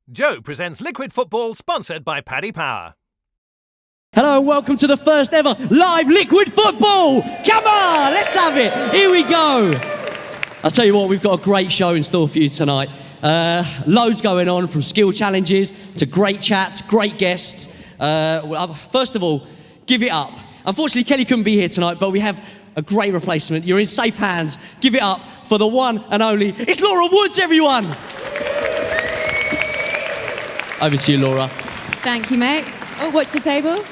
Joe presents Liquid Football, sponsored by Paddy Power. Hello and welcome to the first ever live Liquid Football! Come on, let's have it! Here we go! I'll tell you what, we've got a great show in store for you tonight. Loads going on, from skill challenges to great chats, great guests. First of all, give it up. Unfortunately, Kelly couldn't be here tonight, but we have a great replacement. You're in safe hands. Give it up for the one and only, it's Laura Woods, everyone! Over to you, Laura. Thank you, mate. Oh, watch the table.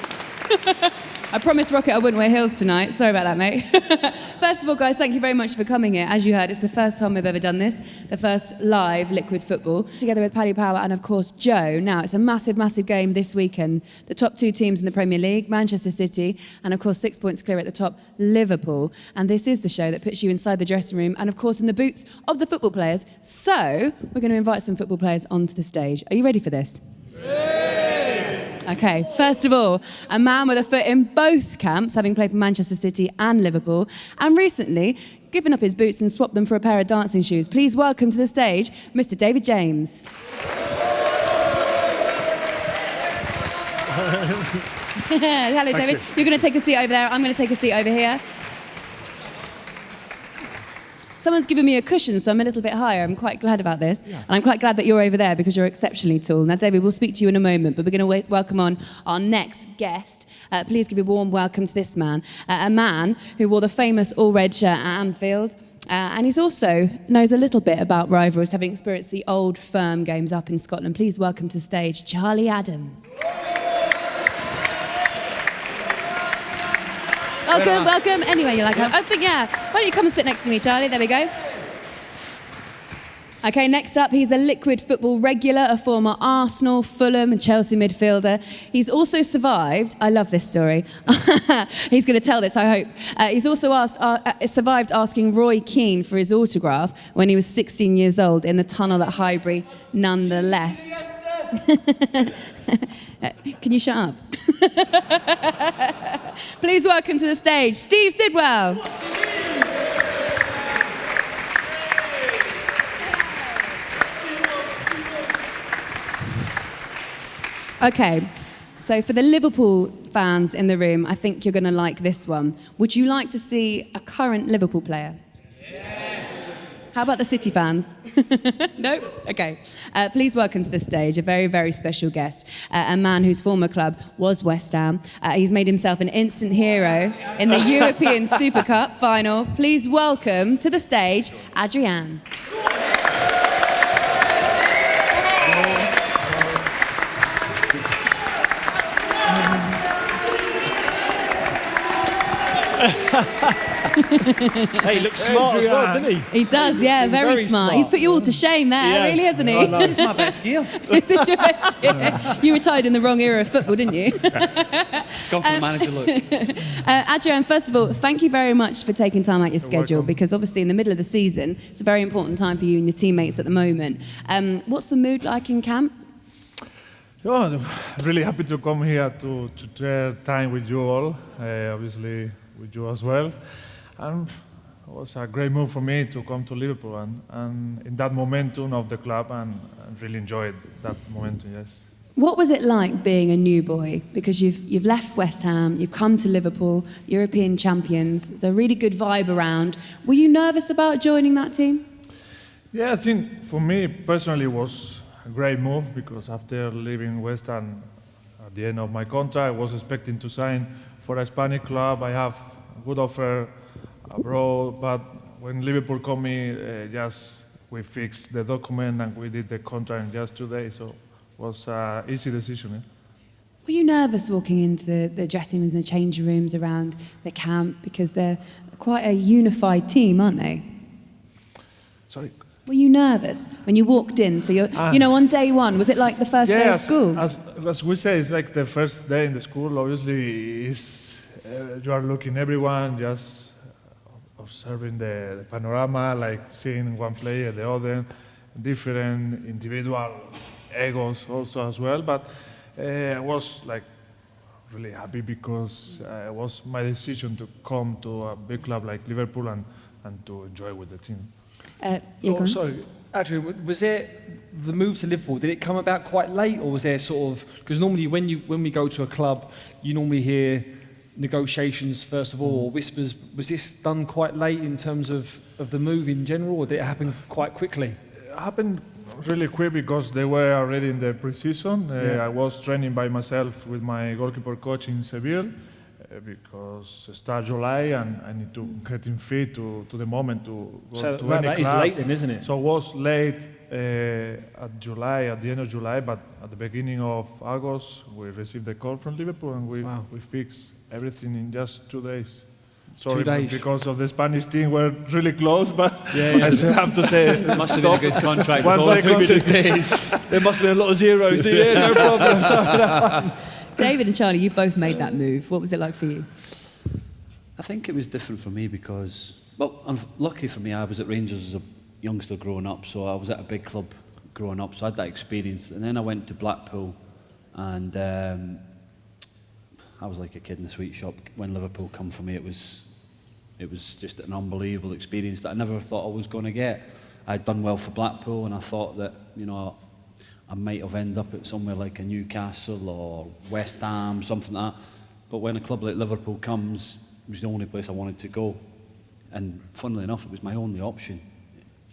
I promised Rocket I wouldn't wear heels tonight. Sorry about that, mate. First of all, guys, thank you very much for coming here. As you heard, it's the first time we've ever done this, the first live Liquid Football, together with Paddy Power and, of course, Joe. Now, it's a massive, massive game this weekend. The top two teams in the Premier League, Manchester City, and, of course, 6 points clear at the top, Liverpool. And this is the show that puts you inside the dressing room and, of course, in the boots of the football players. So, we're going to invite some football players onto the stage. Are you ready for this? Okay, first of all, a man with a foot in both camps, having played for Manchester City and Liverpool, and recently given up his boots and swapped them for a pair of dancing shoes. Please welcome to the stage, Mr. David James. Hello, David. You're going to take a seat over there. I'm going to take a seat over here. Someone's given me a cushion, so I'm a little bit higher. I'm quite glad about this. Yeah. And I'm quite glad that you're over there because you're exceptionally tall. Now, David, we'll speak to you in a moment, but we're going to welcome on our next guest. Please give a warm welcome to this man, a man who wore the famous all-red shirt at Anfield. And he's also knows a little bit about rivalries, having experienced the old firm games up in Scotland. Please welcome to the stage, Charlie Adam. Welcome. Anyway, you like that? I think, yeah. Why don't you come and sit next to me, Charlie? There we go. Okay, next up, he's a Liquid Football regular, a former Arsenal, Fulham and Chelsea midfielder. He's also survived, I love this story. He's going to tell this, I hope. He's also survived asking Roy Keane for his autograph when he was 16 years old in the tunnel at Highbury, nonetheless. Can you shut up? Please welcome to the stage, Steve Sidwell. Okay, so for the Liverpool fans in the room, I think you're going to like this one. Would you like to see a current Liverpool player? How about the City fans? No? Okay. Please welcome to the stage a very, very special guest, a man whose former club was West Ham. He's made himself an instant hero in the European Super Cup final. Please welcome to the stage, Adrián. Hey, he looks smart as well, doesn't he? He does, yeah, very smart. He's put you all to shame there, really, hasn't he? It's my best gear. This is your best year. You retired in the wrong era of football, didn't you? Gone for the manager look. Adrián, first of all, thank you very much for taking time out your schedule, because obviously in the middle of the season, it's a very important time for you and your teammates at the moment. What's the mood like in camp? Oh, I'm really happy to come here to share time with you all, obviously with you as well. And it was a great move for me to come to Liverpool and in that momentum of the club and really enjoyed that momentum, yes. What was it like being a new boy? Because you've left West Ham, you've come to Liverpool, European champions, there's a really good vibe around. Were you nervous about joining that team? Yeah, I think for me personally it was a great move because after leaving West Ham at the end of my contract, I was expecting to sign for a Hispanic club. I have a good offer abroad, but when Liverpool called me, we fixed the document and we did the contract in just 2 days, so it was an easy decision. Yeah? Were you nervous walking into the dressing rooms and the changing rooms around the camp? Because they're quite a unified team, aren't they? Sorry? Were you nervous when you walked in? So on day one, was it like the first day of school? As we say, it's like the first day in the school. Obviously, you are looking everyone, just observing the panorama, like seeing one player, the other, different individual egos also as well. But I was like really happy because it was my decision to come to a big club like Liverpool and to enjoy with the team. Sorry. Adrian, was there the move to Liverpool? Did it come about quite late, or was there sort of, because normally when we go to a club, you normally hear negotiations first of all, or whispers. Was this done quite late in terms of the move in general, or did it happen quite quickly? It happened really quick because they were already in the pre-season. I was training by myself with my goalkeeper coach in Seville because it starts July and I need to get in fit to the moment to go So to that any is club. late then, isn't it? So it was late at the end of July, but at the beginning of August we received a call from Liverpool and we fixed everything in just 2 days. Sorry, 2 days. because of the Spanish team, we're really close, but Yeah. I still have to say It must have been a good contract. One before it took me second. 2 days. There must have been a lot of zeros. Yeah, no problem. Sorry for that one. David and Charlie, you both made that move. What was it like for you? I think it was different for me because, well, lucky for me, I was at Rangers as a youngster growing up, so I was at a big club growing up, so I had that experience. And then I went to Blackpool, and I was like a kid in a sweet shop. When Liverpool come for me, it was just an unbelievable experience that I never thought I was going to get. I'd done well for Blackpool, and I thought that, you know, I might have ended up at somewhere like a Newcastle or West Ham, something like that. But when a club like Liverpool comes, it was the only place I wanted to go. And funnily enough, it was my only option.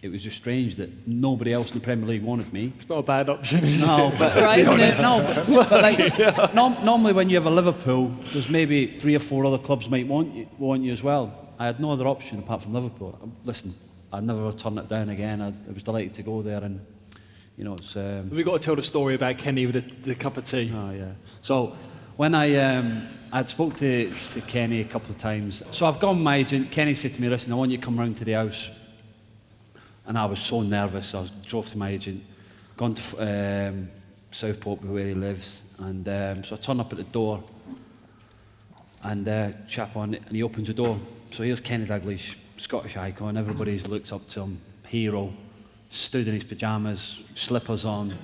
It was just strange that nobody else in the Premier League wanted me. It's not a bad option, is it? No, but Right, isn't it? no, but like normally when you have a Liverpool, there's maybe 3 or 4 other clubs might want you as well. I had no other option apart from Liverpool. Listen, I'd never turn it down again. I was delighted to go there, and you know, it's. We've got to tell the story about Kenny with the cup of tea. Oh yeah. So when I'd spoke to Kenny a couple of times. So I've gone with my agent. Kenny said to me, "Listen, I want you to come round to the house." And I was so nervous. I drove to my agent, gone to Southport where he lives, and so I turn up at the door, and chap on it, and he opens the door. So here's Kenny Dalglish, Scottish icon. Everybody's looked up to him, hero. Stood in his pyjamas, slippers on.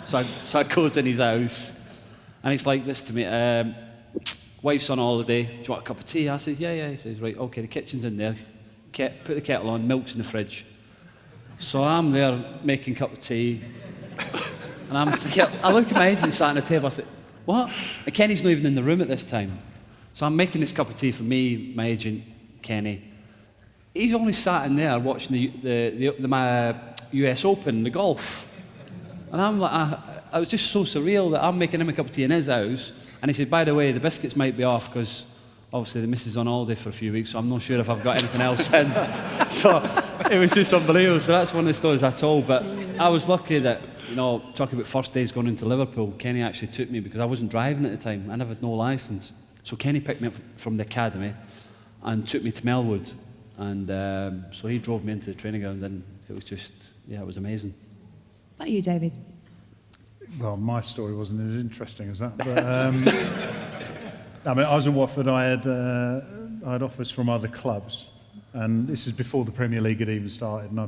So I goes in his house, and he's like this to me, wife's on holiday, do you want a cup of tea? I says, yeah. He says, right, okay, the kitchen's in there. Put the kettle on, milk's in the fridge. So I'm there making a cup of tea, and I'm thinking, I look at my agent sat on the table, I said, what? And Kenny's not even in the room at this time. So I'm making this cup of tea for me, my agent, Kenny. He's only sat in there watching my US Open, the golf. And I'm like, I was just so surreal that I'm making him a cup of tea in his house. And he said, by the way, the biscuits might be off because obviously the missus is on holiday for a few weeks, so I'm not sure if I've got anything else in. So it was just unbelievable. So that's one of the stories I told. But I was lucky that, you know, talking about first days going into Liverpool, Kenny actually took me because I wasn't driving at the time. I never had no licence. So Kenny picked me up from the academy and took me to Melwood. And so he drove me into the training ground, and it was just, yeah, it was amazing. What about you, David? Well, my story wasn't as interesting as that. But, I mean, I was in Watford. I had offers from other clubs, and this is before the Premier League had even started. And I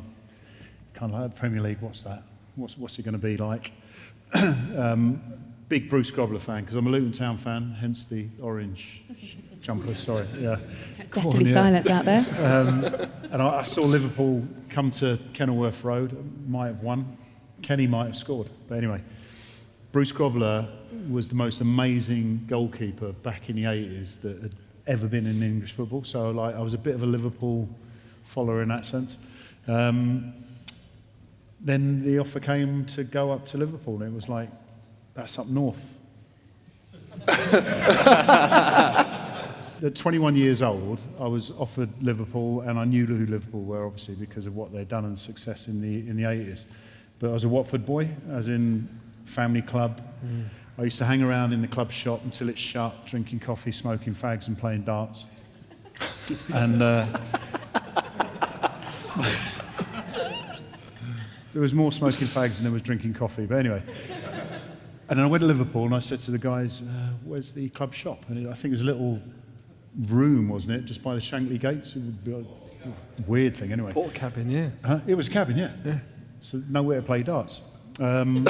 kind of like, Premier League, what's that? What's it going to be like? Big Bruce Grobbler fan, because I'm a Luton Town fan, hence the orange jumper. Sorry, yeah. Definitely silence out there. And I saw Liverpool come to Kenilworth Road. Might have won. Kenny might have scored. But anyway, Bruce Grobbler was the most amazing goalkeeper back in the 80s that had ever been in English football. So like, I was a bit of a Liverpool follower in that sense. Then the offer came to go up to Liverpool, and it was like, that's up north. At 21 years old, I was offered Liverpool, and I knew who Liverpool were, obviously, because of what they'd done and success in the 80s. But I was a Watford boy, as in family club. I used to hang around in the club shop until it shut, drinking coffee, smoking fags, and playing darts. And there was more smoking fags than there was drinking coffee. But anyway. And then I went to Liverpool, and I said to the guys, where's the club shop? And I think it was a little room, wasn't it, just by the Shankly gates? It would be a weird thing, anyway. Port cabin, yeah. It was a cabin, yeah. So nowhere to play darts. And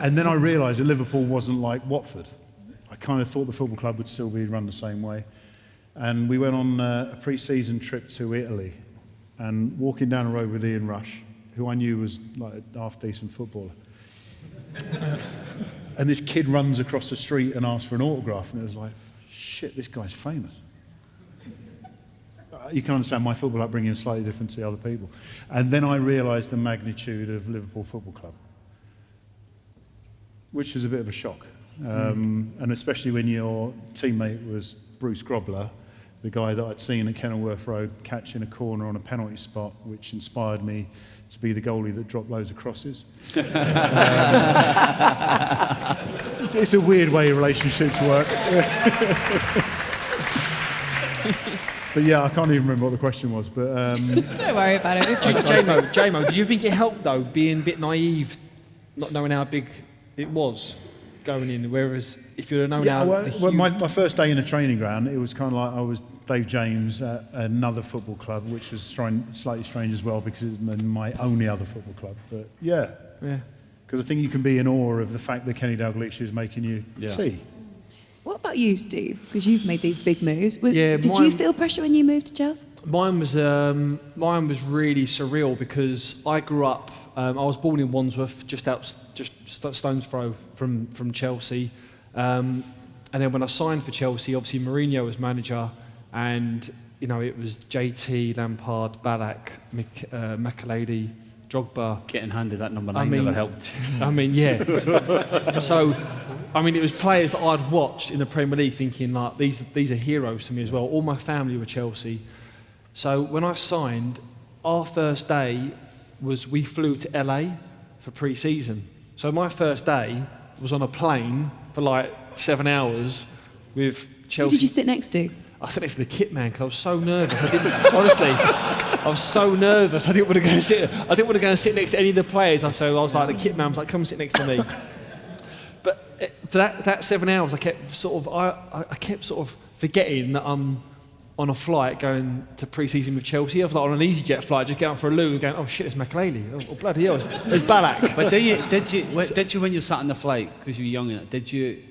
then I realised that Liverpool wasn't like Watford. I kind of thought the football club would still be run the same way. And we went on a pre-season trip to Italy, and walking down the road with Ian Rush, who I knew was like a half-decent footballer. And this kid runs across the street and asks for an autograph, and it was like, shit, this guy's famous. You can understand my football upbringing is slightly different to other people. And then I realised the magnitude of Liverpool Football Club, which was a bit of a shock. And especially when your teammate was Bruce Grobbler, the guy that I'd seen at Kenilworth Road catching a corner on a penalty spot, which inspired me to be the goalie that dropped loads of crosses. It's a weird way relationships work. But yeah, I can't even remember what the question was. But Don't worry about it. J-Mo, did you think it helped though, being a bit naive, not knowing how big it was going in? Whereas if you'd have known my first day in a training ground, it was kind of like I was Dave James at another football club, which was slightly strange as well because it was my only other football club. But yeah. Because I think you can be in awe of the fact that Kenny Dalglish is making you tea. What about you, Steve? Because you've made these big moves. Did mine- you feel pressure when you moved to Chelsea? Mine was really surreal because I grew up. I was born in Wandsworth, just stone's throw from Chelsea, and then when I signed for Chelsea, obviously Mourinho was manager, and you know it was JT, Lampard, Ballack, McAlady, Drogba. Getting handed that number 9 never helped. I mean, yeah. So, I mean, it was players that I'd watched in the Premier League thinking, like, these are heroes to me as well. All my family were Chelsea. So when I signed, our first day was we flew to LA for pre-season. So my first day was on a plane for like 7 hours with Chelsea. Who did you sit next to? I sat next to the kit man because I was so nervous. Honestly, I was so nervous. I didn't want to go and sit next to any of the players. So I was like, the kit man was like, come and sit next to me. But for that 7 hours, I kept sort of forgetting that I'm on a flight going to pre-season with Chelsea. I was like on an EasyJet flight, just getting out for a loo and going, oh shit, it's McAlady. Oh bloody hell, it's Ballack. But did you when you sat on the flight, because you were young, did you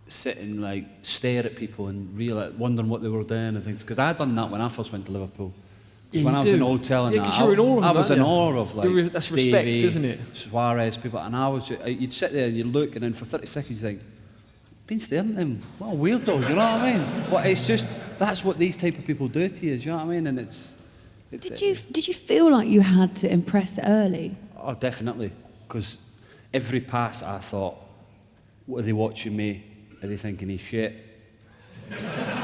sit and like stare at people and wondering what they were doing and things? Because I had done that when I first went to Liverpool. Yeah, when I was in the hotel and because you're in awe of them, I was in aren't you? awe of like That's Stevie, respect, isn't it? Suarez, people, and you'd sit there and you'd look, and then for 30 seconds you think, been staring at him, what a weirdo, you know what I mean? But it's just, that's what these type of people do to you, do you know what I mean? And Did you feel like you had to impress early? Oh, definitely, because every pass I thought, what are they watching me? Are they thinking he's shit?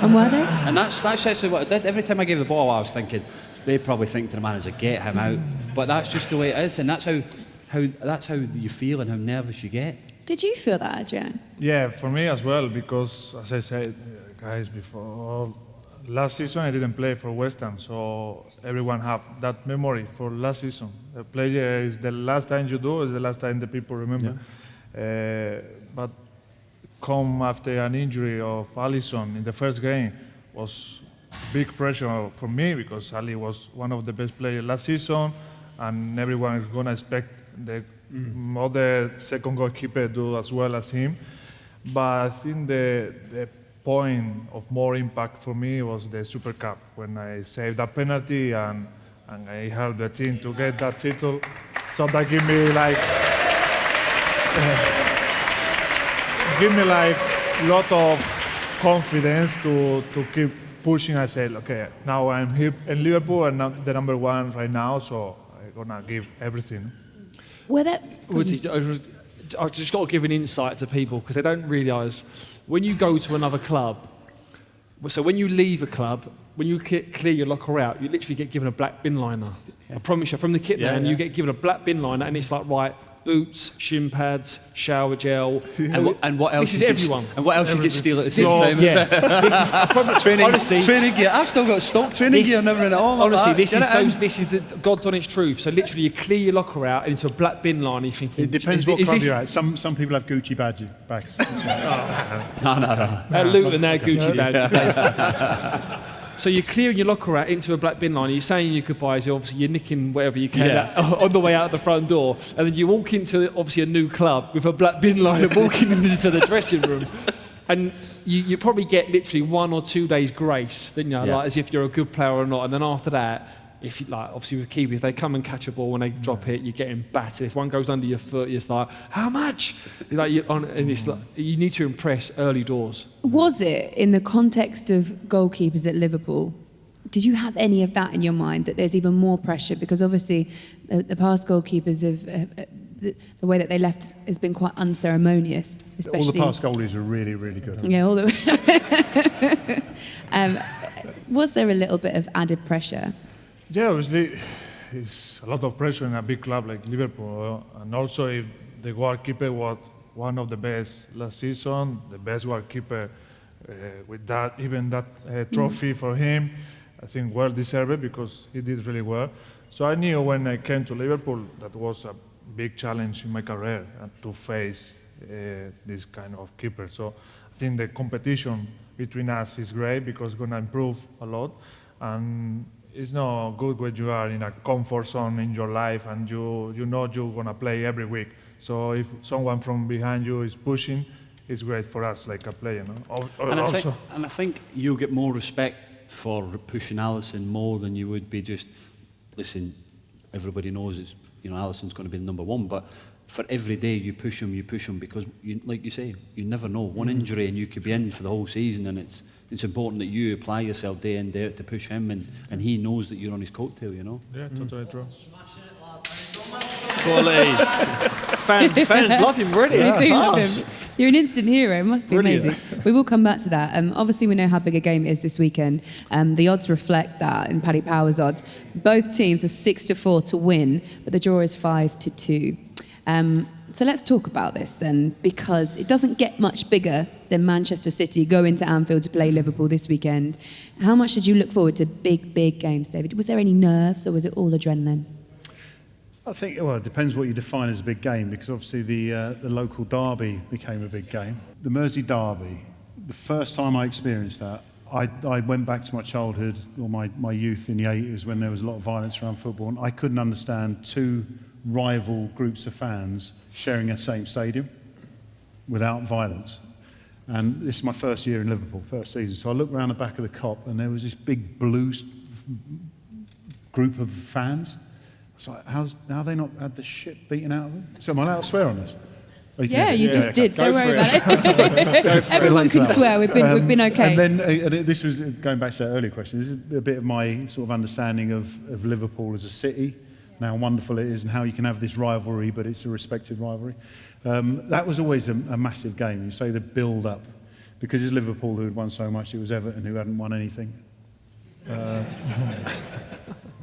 And were they? And that's actually what I did. Every time I gave the ball, I was thinking, they probably think to the manager, get him out. But that's just the way it is, and that's how you feel and how nervous you get. Did you feel that, Adrián? Yeah, for me as well, because as I said, guys, before last season I didn't play for West Ham, so everyone have that memory for last season. The player is the last time you do, is the last time the people remember. Yeah. But come after an injury of Alisson in the first game was big pressure for me because Ali was one of the best players last season, and everyone is gonna expect the other second goalkeeper do as well as him. But I think the point of more impact for me was the Super Cup when I saved that penalty and I helped the team to get that title. So that gave me like lot of confidence to keep pushing. I said, okay, now I'm here in Liverpool and I'm the number one right now, so I'm gonna give everything. I've just got to give an insight to people because they don't realise when you go to another club, so when you leave a club, when you clear your locker out, you literally get given a black bin liner. I promise you, from the kit man, you get given a black bin liner and it's like, right, boots, shin pads, shower gel, and what else? This is everyone. And what else you could steal at the same time? Yeah, this is I promise, training gear. I've still got stock training gear and everything at home. Honestly, this is the God's honest truth. So literally, you clear your locker out into a black bin line. You're thinking, it depends what club you're at. Some people have Gucci bags. No. At Luton, they're Gucci bags. So you're clearing your locker out into a black bin line, you're saying your goodbyes, obviously you're nicking whatever you can on the way out the front door, and then you walk into obviously a new club with a black bin line and walking into the dressing room, and you probably get literally 1 or 2 days grace, didn't you? Like as if you're a good player or not, and then after that, if you, like, obviously with keepers, if they come and catch a ball and they drop it, you're getting battered. If one goes under your foot, it's like, how much? And it's like, you need to impress early doors. Was it in the context of goalkeepers at Liverpool? Did you have any of that in your mind, that there's even more pressure? Because obviously the past goalkeepers have the way that they left has been quite unceremonious, especially. All the past goalies are really, really good. Yeah, all the. Was there a little bit of added pressure? Yeah, obviously, it's a lot of pressure in a big club like Liverpool, and also if the goalkeeper was one of the best last season, the best goalkeeper with that, even that trophy for him, I think well deserved because he did really well. So I knew when I came to Liverpool that was a big challenge in my career to face this kind of keeper. So I think the competition between us is great because it's going to improve a lot. And it's not good when you are in a comfort zone in your life and you know you're going to play every week. So if someone from behind you is pushing, it's great for us like a player. No? And I think you'll get more respect for pushing Alisson more than you would be just, listen, everybody knows it's, Alisson's going to be the number one, but for every day you push him because, like you say, you never know. One injury and you could be in for the whole season, and it's important that you apply yourself day in, day out to push him, and he knows that you're on his coattail, Yeah, totally true. Fans love him already. You do love him. You're an instant hero. It must be amazing. We will come back to that. Obviously, we know how big a game it is this weekend. The odds reflect that in Paddy Power's odds. Both teams are 6-4 to win, but the draw is 5-2. So let's talk about this then, because it doesn't get much bigger than Manchester City going to Anfield to play Liverpool this weekend. How much did you look forward to big games, David? Was there any nerves or was it all adrenaline? I think, well, it depends what you define as a big game, because obviously the local derby became a big game. The Mersey derby, the first time I experienced that, I went back to my childhood or my youth in the 80s when there was a lot of violence around football, and I couldn't understand two rival groups of fans sharing a same stadium without violence. And this is my first year in Liverpool, first season. So I looked around the back of the Kop and there was this big blue group of fans. It's like, how have they not had the shit beaten out of them? So am I allowed to swear on this? Yeah, you just did. Don't worry about it. Everyone can swear. We've been okay. And then this was going back to that earlier question. This is a bit of my sort of understanding of Liverpool as a city, and how wonderful it is, and how you can have this rivalry, but it's a respected rivalry. That was always a massive game. You say the build-up, because it's Liverpool who had won so much. It was Everton who hadn't won anything. Did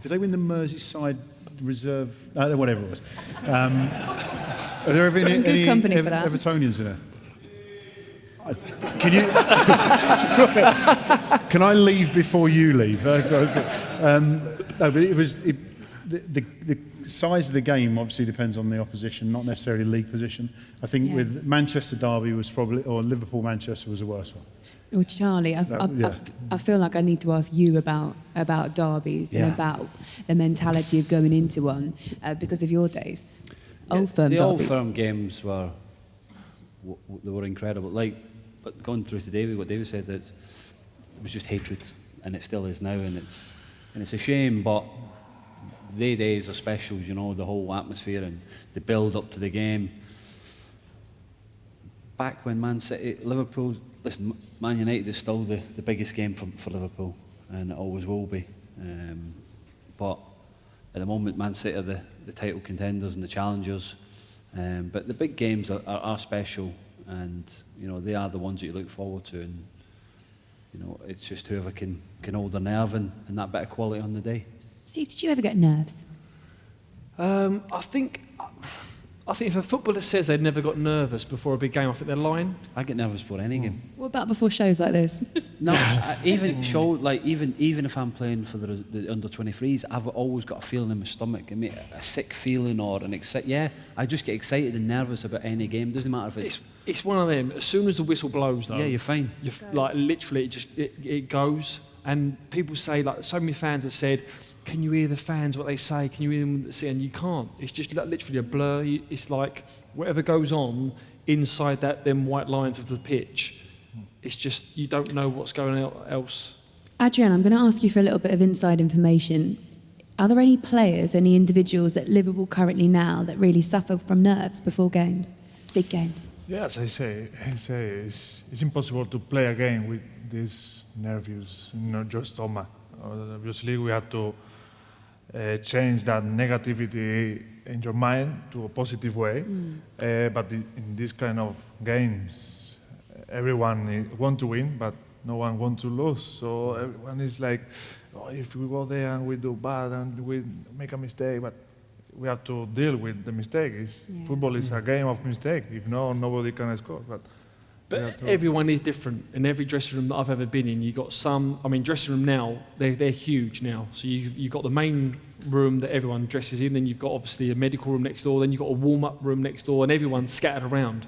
they win the Merseyside Reserve? Whatever it was. Are there any good company for that. Evertonians in there? Can you? Can I leave before you leave? No, but it was the size of the game. Obviously, depends on the opposition, not necessarily league position. I think with Manchester derby was probably, or Liverpool Manchester was the worst one. Well, Charlie, I feel like I need to ask you about derbies and about the mentality of going into one because of your days. Old Firm derbies. The Old Firm games were incredible. But going through to David, what David said, it was just hatred, and it still is now, and it's a shame. But the days are special, the whole atmosphere and the build up to the game. Back when Man City, Liverpool. Listen, Man United is still the biggest game for Liverpool, and it always will be. But at the moment, Man City are the title contenders and the challengers. But the big games are special, and they are the ones that you look forward to. And it's just whoever can hold their nerve and that bit of quality on the day. Steve, did you ever get nerves? I think if a footballer says they've never got nervous before a big game, I think they're lying. I get nervous before any game. What about before shows like this? No, even if I'm playing for the under-23s, I've always got a feeling in my stomach, a sick feeling or an I just get excited and nervous about any game. Doesn't matter if it's one of them. As soon as the whistle blows, though, you're fine. You're literally it goes. And people say, so many fans have said, can you hear the fans, what they say? Can you hear them say? And you can't. It's just literally a blur. It's like whatever goes on inside them white lines of the pitch, it's just, you don't know what's going on else. Adrián, I'm going to ask you for a little bit of inside information. Are there any players, any individuals at Liverpool currently now that really suffer from nerves before games, big games? Yes, I say it's impossible to play a game with this nervous in your stomach. Obviously, we have to change that negativity in your mind to a positive way. But in this kind of games, everyone wants to win, but no one wants to lose. So everyone is like, oh, if we go there and we do bad and we make a mistake, but we have to deal with the mistake. Football is a game of mistake. If no, nobody can score. But everyone is different. In every dressing room that I've ever been in, you got some. I mean, dressing room now, they're huge now. So you've got the main room that everyone dresses in. Then you've got obviously a medical room next door. Then you've got a warm-up room next door, and everyone's scattered around.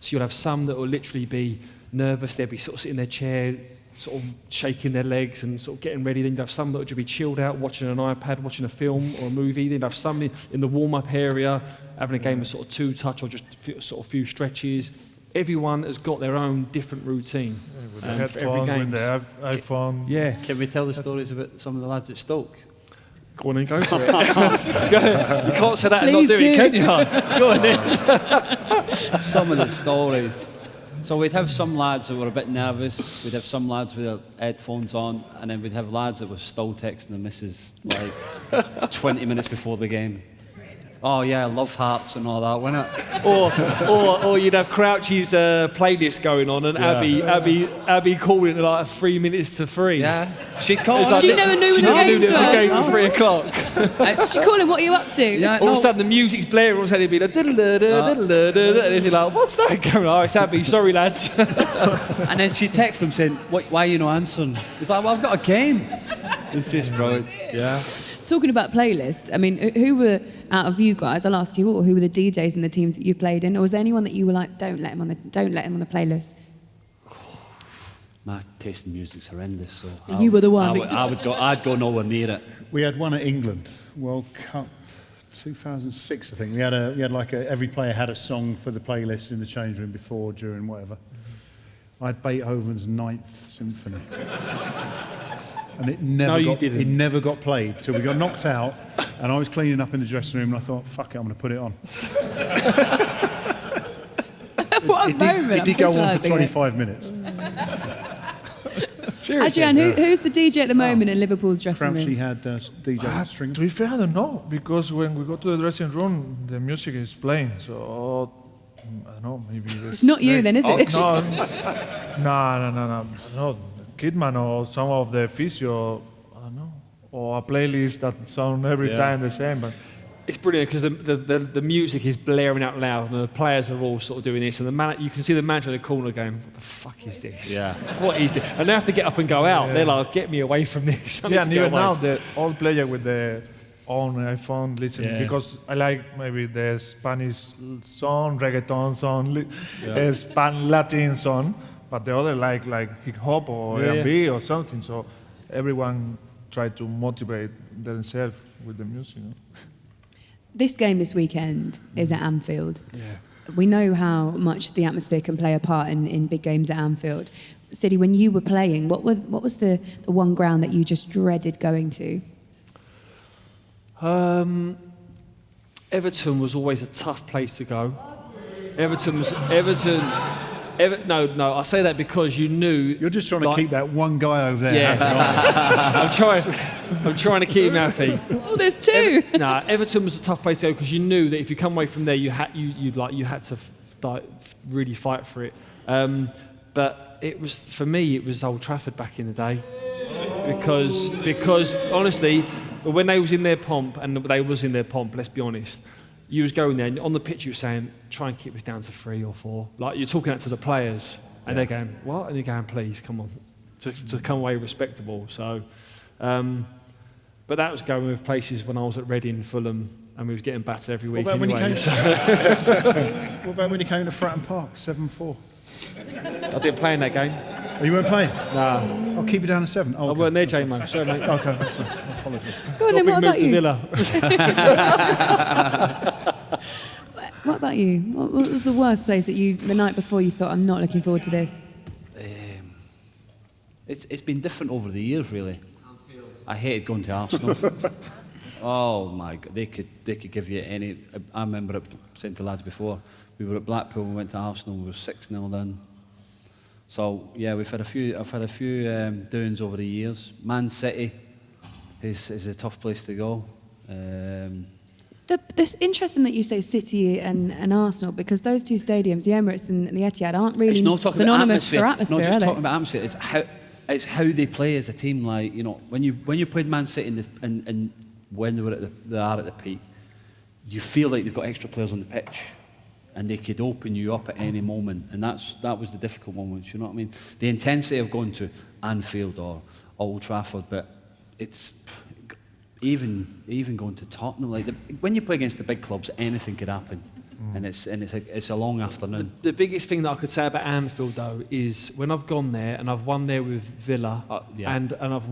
So you'll have some that will literally be nervous. They'll be sort of sitting in their chair, sort of shaking their legs and sort of getting ready. Then you'd have some that would just be chilled out, watching an iPad, watching a film or a movie. Then you'd have some in the warm-up area, having a game of sort of two-touch or just sort of few stretches. Everyone has got their own different routine. With the headphones, with the iPhone. Yeah. Can we tell the stories about some of the lads at Stoke? Go on and go for it. You can't say that and not do it, can you? Go on then. Some of the stories. So we'd have some lads that were a bit nervous, we'd have some lads with their headphones on, and then we'd have lads that were still texting the missus like 20 minutes before the game. Oh yeah, love hearts and all that, wasn't it? or you'd have Crouchy's playlist going on and Abby calling it like 3 minutes to 3. Yeah. She called. Like, She never knew when the games there was a game were. at 3 o'clock. She call him, what are you up to? Yeah, All of a sudden the music's blaring, all of a sudden it'd be like and if you're like, what's that going on? Oh, it's Abby, sorry lads. And then she texted him saying, why are you not answering? He's like, well, I've got a game. It's just brilliant. Yeah. Talking about playlists, I mean, who were, out of you guys, I'll ask you all, who were the DJs in the teams that you played in? Or was there anyone that you were like, don't let him on the playlist? My taste in music's horrendous, so you were the one. I'd go nowhere near it. We had one at England, World Cup 2006, I think. We had like every player had a song for the playlist in the change room before, during, whatever. I had Beethoven's Ninth Symphony. And it never got played till we got knocked out, and I was cleaning up in the dressing room and I thought, fuck it, I'm going to put it on. What a moment. It did go on for 25 minutes. Adrián, who's the DJ at the moment in Liverpool's dressing room? Crouchy had DJ string. To be fair, I don't know, because when we go to the dressing room, the music is playing, so I don't know, maybe... It's not you then, is it? No. Kidman or some of the physio, I don't know, or a playlist that sound every time the same. But It's brilliant because the music is blaring out loud and the players are all sort of doing this, and you can see the manager in the corner going, what the fuck is this? Yeah. What is this? And they have to get up and go out. They're like, get me away from this. and even now, the old player with the own iPhone listening, because I like maybe the Spanish song, reggaeton song, Latin song, but the other like hip hop or R&B or something. So everyone try to motivate themselves with the music. You know? This game this weekend is at Anfield. Yeah. We know how much the atmosphere can play a part in big games at Anfield. Siddy, when you were playing, what was the one ground that you just dreaded going to? Everton was always a tough place to go. No, I say that because you knew... You're just trying to keep that one guy over there. Yeah. I'm trying to keep him happy. Oh, there's two. Everton was a tough place to go because you knew that if you come away from there, you had to really fight for it. But it was, for me, it was Old Trafford back in the day, because honestly, when they was in their pomp, let's be honest. You was going there, and on the pitch you were saying, try and keep us down to 3 or 4. Like, you're talking that to the players, and they're going, what? And you're going, please, come on, to come away respectable. So, but that was going with places when I was at Reading, Fulham, and we was getting battered every week anyway. What about when he came to Fratton Park, 7-4? I didn't play in that game. Oh, you weren't playing? Nah. I'll keep you down to 7. Oh, I weren't there, J-Mo. Sorry, mate. Okay, sorry. I apologise. Go on then, what about you? Villa. What about you? What was the worst place that the night before you thought, I'm not looking forward to this? It's been different over the years, really. I hated going to Arsenal. Oh my God, they could give you any. I remember saying to lads before, we were at Blackpool, we went to Arsenal, we were 6-0 then. So yeah, I've had a few doings over the years. Man City is a tough place to go. It's interesting that you say City and Arsenal, because those two stadiums, the Emirates and the Etihad, aren't really synonymous for atmosphere, Not just are they? talking about atmosphere. It's how they play as a team. Like, you know, when you played Man City and when they are at the peak, you feel like they've got extra players on the pitch, and they could open you up at any moment. And that was the difficult moments. You know what I mean? The intensity of going to Anfield or Old Trafford, but it's even going to Tottenham. Like when you play against the big clubs, anything could happen. And it's a long afternoon. The biggest thing that I could say about Anfield though is when I've gone there and I've won there with Villa and I've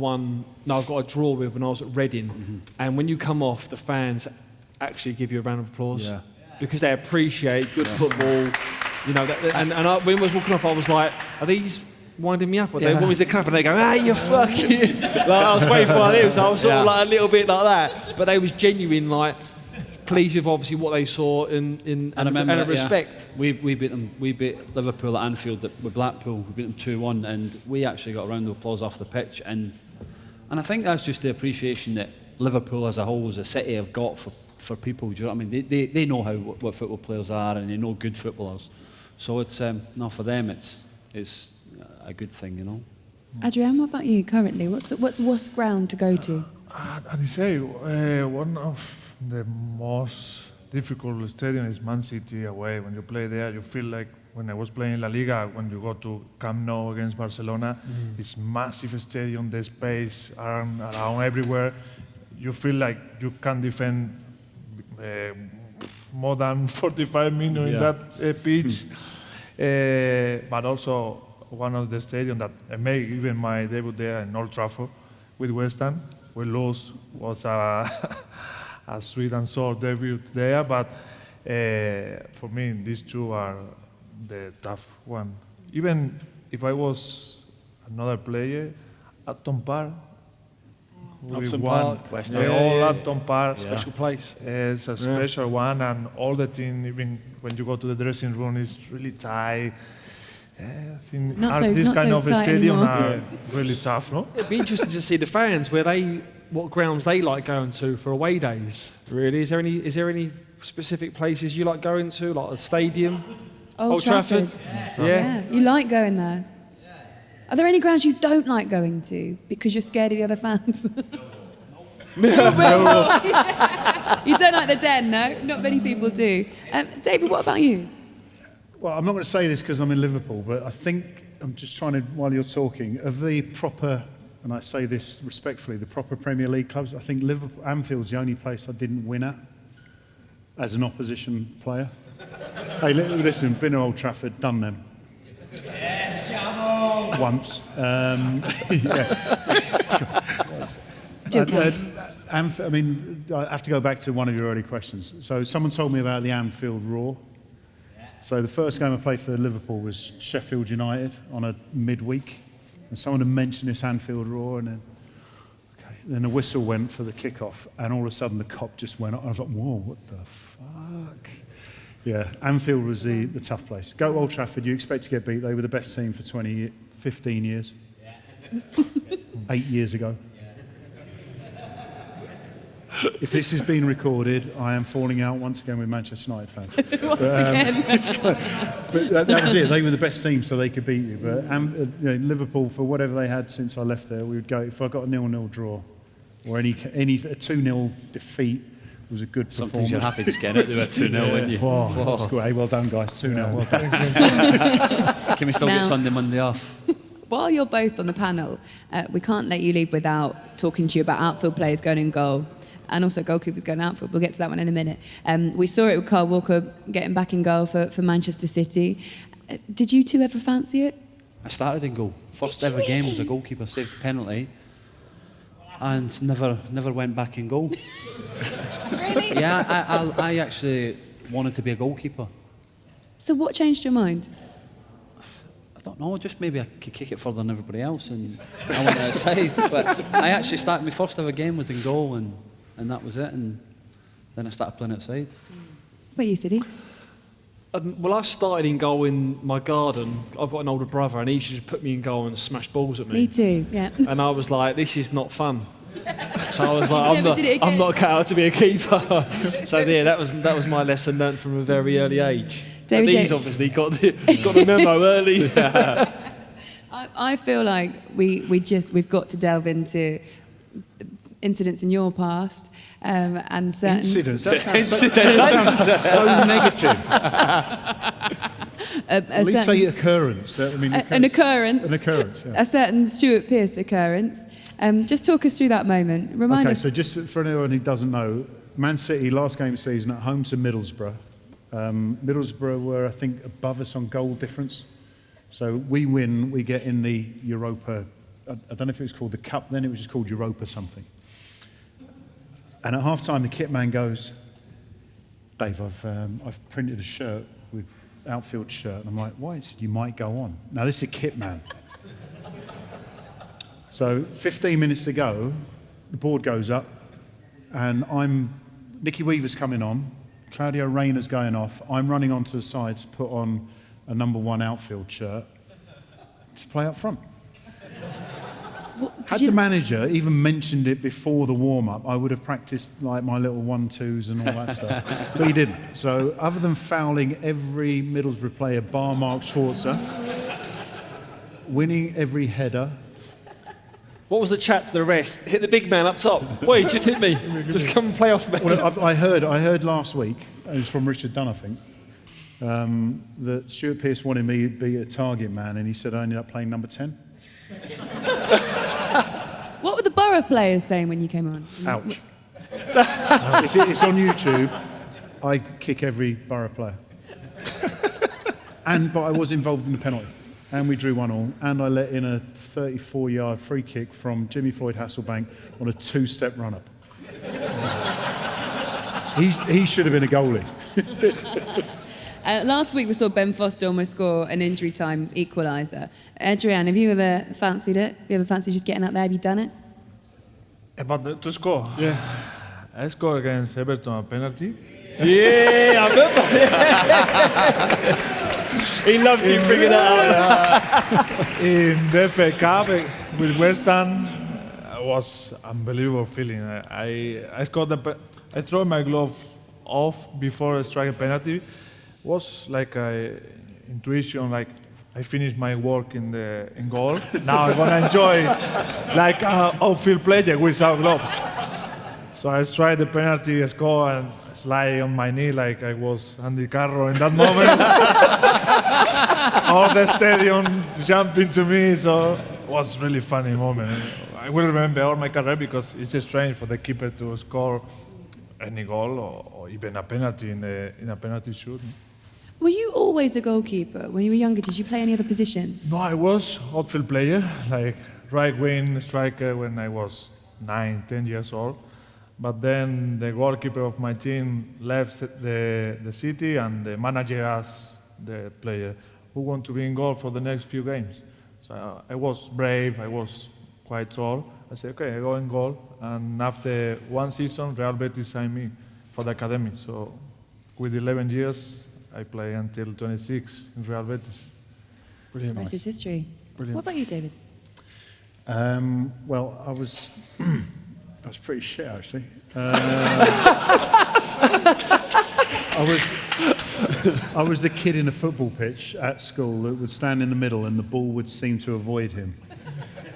got a draw with when I was at Reading, and when you come off, the fans actually give you a round of applause because they appreciate good football. You know, when I was walking off, I was like, are these winding me up? Or they want me to clap and they go, ah, you fucking... Like, I was waiting for one of them, so I was sort of like a little bit like that. But they was genuine, like, pleased with obviously what they saw and a respect. We beat them. We beat Liverpool at Anfield with Blackpool. We beat them 2-1, and we actually got a round of applause off the pitch. And I think that's just the appreciation that Liverpool as a whole, as a city, have got for people. Do you know what I mean? They know what football players are, and they know good footballers. So it's for them it's a good thing, you know. Adrián, what about you currently? What's the worst ground to go to? I'd say one of the most difficult stadium is Man City away. When you play there, you feel like when I was playing La Liga, when you go to Camp Nou against Barcelona, it's massive stadium, the space around everywhere. You feel like you can defend more than 45 minutes in that pitch. But also one of the stadiums that I made even my debut there in Old Trafford with West Ham. We lost, was a sweet and sour debut there, but for me, these two are the tough one. Even if I was another player, Upton Park, Upton Park, Upton Park, special place. It's a special one, and all the team, even when you go to the dressing room, is really tight. I think this kind of stadium are really tough, no? It'd be interesting to see the fans what grounds they like going to for away days. Really, is there any specific places you like going to, like a stadium? Old Trafford. Yeah, you like going there. Are there any grounds you don't like going to because you're scared of the other fans? No. You don't like the Den, no? Not many people do. David, what about you? Well, I'm not going to say this because I'm in Liverpool, but I think I'm just trying to, while you're talking, of the proper, and I say this respectfully, the proper Premier League clubs, I think Anfield's the only place I didn't win at as an opposition player. Hey, listen, been to Old Trafford, done them. Once. I mean, I have to go back to one of your early questions. So someone told me about the Anfield Roar. So the first game I played for Liverpool was Sheffield United on a midweek. And someone had mentioned this Anfield Roar, and then the whistle went for the kickoff, and all of a sudden the cop just went up. I was like, whoa, what the fuck? Yeah, Anfield was the tough place. Go to Old Trafford, you expect to get beat. They were the best team for 15 years. 8 years ago. If this has been recorded, I am falling out once again with Manchester United fans. But that was it. They were the best team, so they could beat you. But Liverpool, for whatever they had since I left there, we would go. If I got a 0-0 draw or a 2-0 defeat, was a good performance. Sometimes you're happy just getting it to a 2-0, weren't you? That's great. Hey, well done, guys. 2-0. Well done. Can we still get Sunday, Monday off? While you're both on the panel, we can't let you leave without talking to you about outfield players going in goal. And also goalkeepers going outfield. We'll get to that one in a minute. We saw it with Kyle Walker getting back in goal for Manchester City. Did you two ever fancy it? I started in goal. First ever game was a goalkeeper saved a penalty, and never went back in goal. Really? Yeah, I actually wanted to be a goalkeeper. So what changed your mind? I don't know, just maybe I could kick it further than everybody else, and I went outside. But I actually started, my first ever game was in goal, and and that was it. And then I started playing outside. What about you, Siddy? Well, I started in goal in my garden. I've got an older brother, and he used to just put me in goal and smash balls at me. Me too, yeah. And I was like, this is not fun. So I was like, Never did it I'm again. not cut out to be a keeper. So yeah, that was my lesson learnt from a very early age. David And he's J- obviously got the memo early. I feel like we've got to delve into the incidents in your past and certain... Incidents? That sounds so negative. At least say occurrence. An occurrence. An occurrence, yeah. A certain Stuart Pearce occurrence. Just talk us through that moment. Remind Okay, us. so just for anyone who doesn't know, Man City, last game of the season, at home to Middlesbrough. Middlesbrough were, I think, above us on goal difference. So we win, we get in the Europa, I don't know if it was called the Cup then, it was just called Europa something. And at half-time, the kit man goes, Dave, I've printed a shirt with outfield shirt. And I'm like, why? He said, you might go on. Now, this is a kit man. So 15 minutes to go, the board goes up, and Nicky Weaver's coming on, Claudio Reyna's going off, I'm running onto the side to put on a number 1 outfield shirt to play up front. Had the manager even mentioned it before the warm-up, I would have practiced like my little 1-2s and all that stuff. But he didn't. So other than fouling every Middlesbrough player, bar Mark Schwarzer, winning every header. What was the chat to the rest? Hit the big man up top. Boy, just hit me. Just come and play off me. Well, I heard last week, it was from Richard Dunn, I think, that Stuart Pearce wanted me to be a target man, and he said I ended up playing number 10. What were the Borough players saying when you came on? Ouch. If it's on YouTube, I kick every Borough player. But I was involved in the penalty, and we drew 1-1, and I let in a 34-yard free kick from Jimmy Floyd Hasselbank on a 2-step run-up. He should have been a goalie. Last week we saw Ben Foster almost score an injury time equaliser. Adrián, have you ever fancied it? Have you ever fancied just getting up there? Have you done it? To score? Yeah. I scored against Everton a penalty. Yeah, I remember. He loved you bringing that out. In the FA Cup with West Ham, it was unbelievable feeling. I scored I threw my glove off before I strike a penalty. It was like a intuition, like I finished my work in goal. Now I'm gonna enjoy like an outfield player without gloves. So I tried the penalty, score, and slide on my knee like I was Andy Carroll in that moment. All the stadium jumping to me, so it was really funny moment. I will remember all my career because it's strange for the keeper to score any goal or even a penalty in a penalty shoot. Were you always a goalkeeper? When you were younger, did you play any other position? No, I was outfield player, like right wing striker when I was 9, 10 years old. But then the goalkeeper of my team left the city, and the manager asked the player who want to be in goal for the next few games. So I was brave, I was quite tall. I said, okay, I go in goal. And after one season, Real Betis signed me for the academy. So with 11 years, I play until 26 in Real Betis. Brilliant. Rest is history. Brilliant. What about you, David? Well, I was pretty shit, actually. I was the kid in a football pitch at school that would stand in the middle and the ball would seem to avoid him.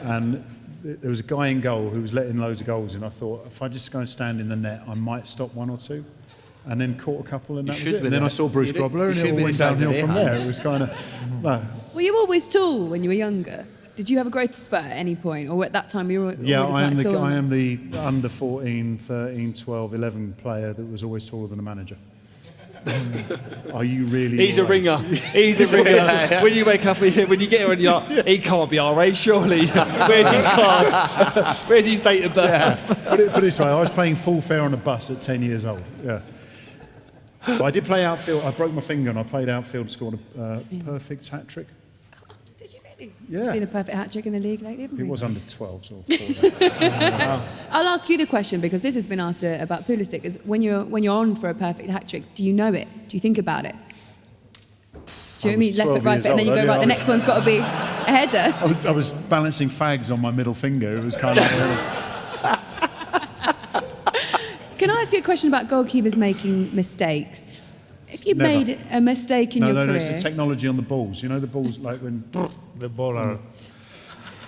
And there was a guy in goal who was letting loads of goals in. I thought, if I just go and stand in the net, I might stop 1 or 2. And then caught a couple, and that was it. And then I saw Bruce Grobler, and it all went downhill from there. It was kind of... Were you always tall when you were younger? Did you have a growth spurt at any point? Or at that time you were already quite tall? I am the under 14, 13, 12, 11 player that was always taller than the manager. Are you really? He's a ringer. He's a ringer. When you wake up, when you get here and you're like, he can't be our age, surely. Where's his card? Where's his date of birth? Yeah. Put it this way, I was playing full fare on a bus at 10 years old. Yeah. But I did play outfield. I broke my finger and I played outfield, scored a perfect hat-trick. Did you really? Yeah. Seen a perfect hat-trick in the league lately, haven't It we? was under 12s or 4. I'll ask you the question because this has been asked about Pulisic. Is when you're on for a perfect hat-trick, do you know it? Do you think about it? Do you know what I mean? Left foot, right foot, and then you go, right, the next one's got to be a header. I was balancing fags on my middle finger. It was kind of... Can I ask you a question about goalkeepers making mistakes? If you Never. made a mistake in your No, career... it's the technology on the balls. You know the balls, like when... The ball are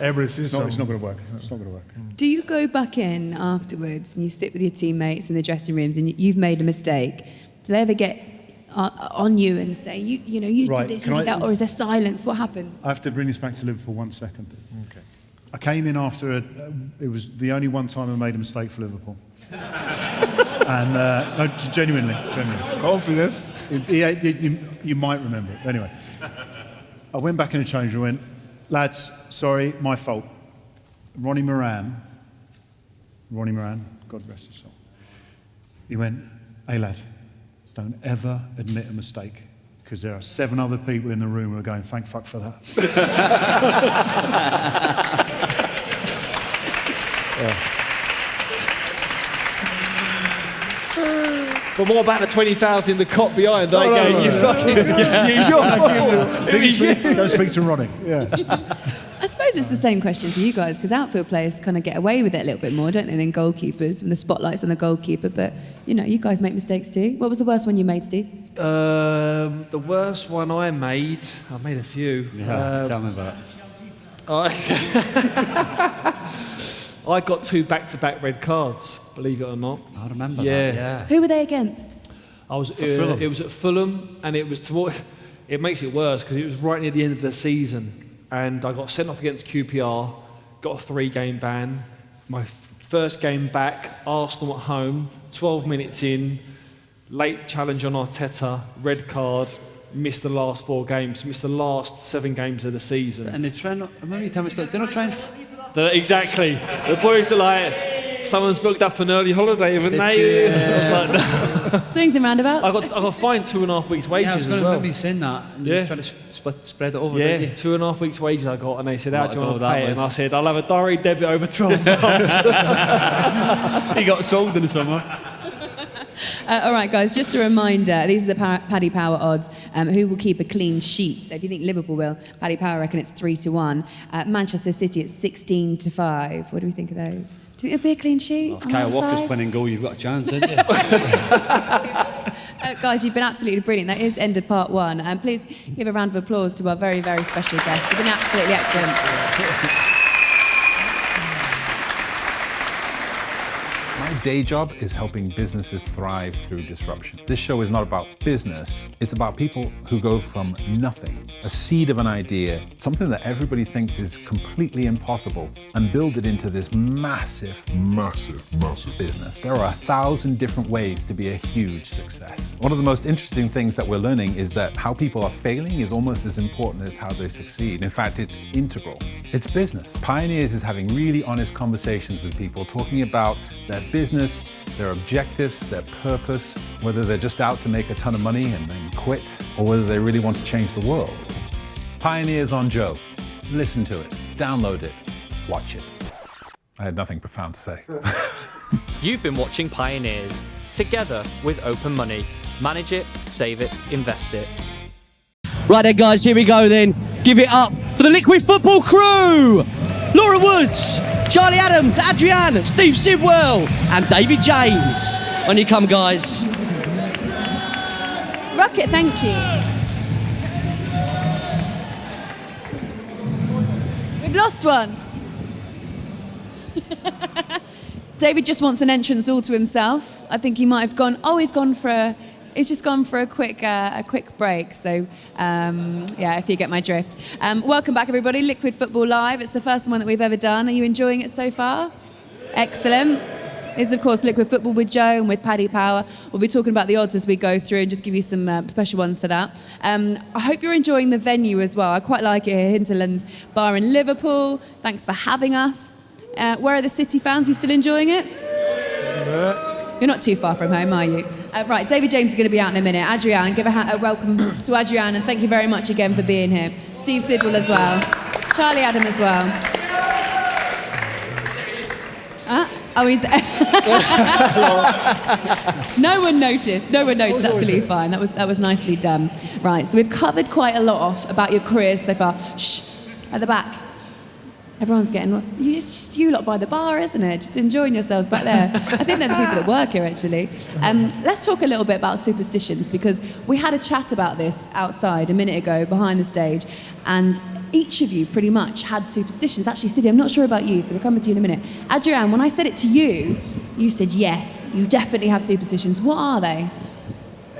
every season. It's not going to work. It's not going to work. Do you go back in afterwards and you sit with your teammates in the dressing rooms and you've made a mistake? Do they ever get on you and say, you Right, did this, you can did I- that, or is there silence? What happens? I have to bring this back to Liverpool 1 second. Okay. I came in after it was the only one time I made a mistake for Liverpool. And no, genuinely. Confidence. Yeah, you might remember it. Anyway, I went back in the change room and went, lads, sorry, my fault. Ronnie Moran, God rest his soul. He went, hey lad, don't ever admit a mistake because there are 7 other people in the room who are going, thank fuck for that. But what about the 20,000 in the cot behind? They go, you fucking... Don't speak to Ronnie. Yeah. I suppose it's the same question for you guys because outfield players kind of get away with it a little bit more, don't they, than goalkeepers when the spotlight's on the goalkeeper. But, you guys make mistakes too. What was the worst one you made, Steve? The worst one I made a few. Yeah, tell me about it. I got 2 back-to-back red cards, believe it or not. I remember Yeah. that, yeah. Who were they against? I was Fulham. it was at Fulham, and it was it makes it worse because it was right near the end of the season, and I got sent off against QPR, got a 3-game ban. My first game back, Arsenal at home, 12 minutes in, late challenge on Arteta, red card, missed the last 4 games, missed the last 7 games of the season. And they're trying not... Remember you telling me they're not trying... Exactly. The boys are like, someone's booked up an early holiday, haven't they? I was like, no. Swings and roundabouts. I got fined 2.5 weeks' wages Yeah, I was as going to well. remember you saying that. And Yeah. you trying to spread it over, Yeah, didn't you? 2.5 weeks' wages I got, and they said, how What do you I want to thought pay that it? And I was- said, I'll have a direct debit over 12 months. He got sold in the summer. All right, guys, just a reminder, these are the Paddy Power odds. Who will keep a clean sheet? So if you think Liverpool will, Paddy Power reckon it's 3-1. Manchester City, it's 16-5. What do we think of those? Do you think it'll be a clean sheet? If on Kyle that Walker's side? winning goal, you've got a chance, haven't you? Guys, you've been absolutely brilliant. That is end of part 1. And please give a round of applause to our very, very special guest. You've been absolutely excellent. My day job is helping businesses thrive through disruption. This show is not about business, it's about people who go from nothing, a seed of an idea, something that everybody thinks is completely impossible, and build it into this massive business. There are 1,000 different ways to be a huge success. One of the most interesting things that we're learning is that how people are failing is almost as important as how they succeed. In fact, it's integral. It's business. Pioneers is having really honest conversations with people, talking about their business, their objectives, their purpose, whether they're just out to make a ton of money and then quit, or whether they really want to change the world. Pioneers on Joe. Listen to it, download it, watch it. I had nothing profound to say. You've been watching Pioneers, together with Open Money. Manage it, save it, invest it. Right then, guys, here we go then. Give it up for the Liquid Football crew. Laura Woods, Charlie Adams, Adrián, Steve Sidwell, and David James. On you come, guys. Rocket, thank you. We've lost one. David just wants an entrance all to himself. I think he might have gone. Oh, he's just gone for a quick break. So, yeah, if you get my drift. Welcome back, everybody. Liquid Football Live. It's the first one that we've ever done. Are you enjoying it so far? Excellent. This is, of course, Liquid Football with Joe and with Paddy Power. We'll be talking about the odds as we go through and just give you some special ones for that. I hope you're enjoying the venue as well. I quite like it here, Hinterland's Bar in Liverpool. Thanks for having us. Where are the City fans? You still enjoying it? You're not too far from home, are you? Right, David James is going to be out in a minute. Adrián, give a welcome to Adrián, and thank you very much again for being here. Steve Sidwell as well. Charlie Adam as well. Oh, he's No one noticed. No one noticed. Absolutely fine. That was nicely done. Right. So we've covered quite a lot off about your careers so far. Shh. At the back. Everyone's getting. It's just you lot by the bar, isn't it? Just enjoying yourselves back there. I think they're the people that work here, actually. Let's talk a little bit about superstitions, because we had a chat about this outside a minute ago behind the stage, and each of you pretty much had superstitions. Actually, Sidney, I'm not sure about you, so we're coming to you in a minute. Adrián, when I said it to you, you said yes, you definitely have superstitions. What are they?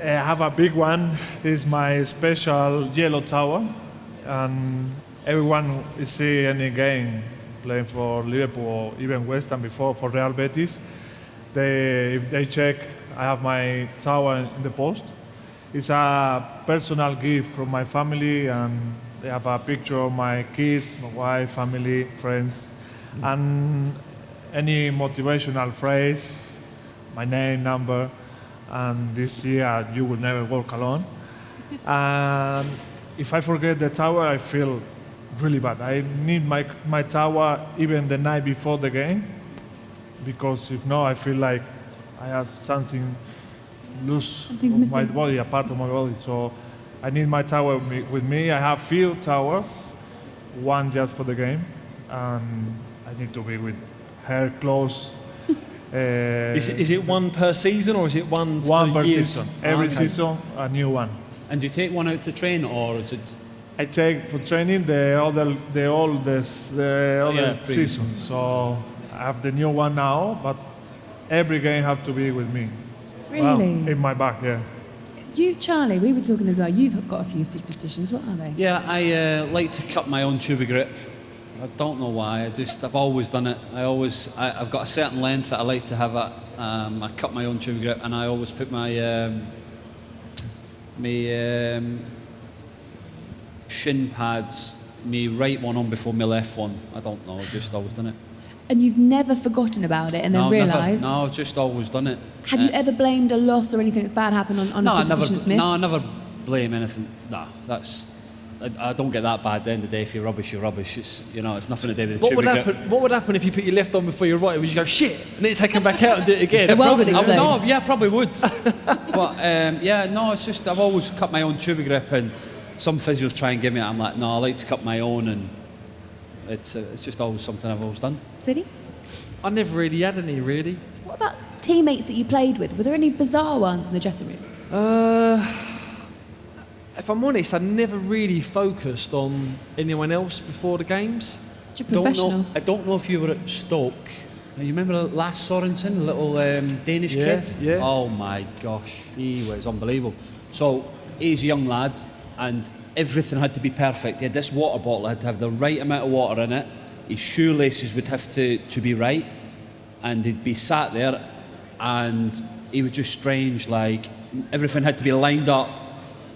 I have a big one. It's my special yellow tower, and everyone who see any game playing for Liverpool or even West Ham before for Real Betis, if they check, I have my tower in the post. It's a personal gift from my family, and they have a picture of my kids, my wife, family, friends, and any motivational phrase, my name, number, and this year you will never walk alone. And if I forget the tower, I feel really bad. I need my tower even the night before the game, because if not, I feel like I have something loose of my body, a part of my body. So I need my tower with me. I have few towers, one just for the game, and I need to be with her close. Is it one per season, or is it one per years? season? Every season, a new one. And do you take one out to train, or is it? I take for training the oldest season. So I have the new one now, but every game have to be with me. Really? Well, in my back, yeah. You, Charlie, we were talking as well. You've got a few superstitions. What are they? Yeah, I like to cut my own tuba grip. I don't know why. I've always done it. I've got a certain length that I like to have it. I cut my own tuba grip, and I always put my shin pads, my right one on before my left one. I don't know. I've just always done it. And you've never forgotten about it and then realised? No, I've just always done it. Have you ever blamed a loss or anything that's bad happened on a superstition that's missed? No, I never blame anything. No, I don't get that bad at the end of the day. If you're rubbish, you're rubbish. It's, it's nothing to do with the tuba grip. What would happen if you put your left on before your right? Would you go, shit, and then take them back out and do it again? The world would explode. No, yeah, probably would. But, it's just, I've always cut my own tuba grip, and some physios try and give me it. I'm like, no, I like to cut my own, and it's just always something I've always done. Sidney? I never really had any, really. What about teammates that you played with? Were there any bizarre ones in the dressing room? If I'm honest, I never really focused on anyone else before the games. Such a professional. I don't know if you were at Stoke. You remember Lars Sorensen, the little Danish kid? Yeah. Oh my gosh, he was unbelievable. So he's a young lad, and everything had to be perfect. He had this water bottle, had to have the right amount of water in it. His shoelaces would have to be right, and he'd be sat there, and he was just strange, like everything had to be lined up.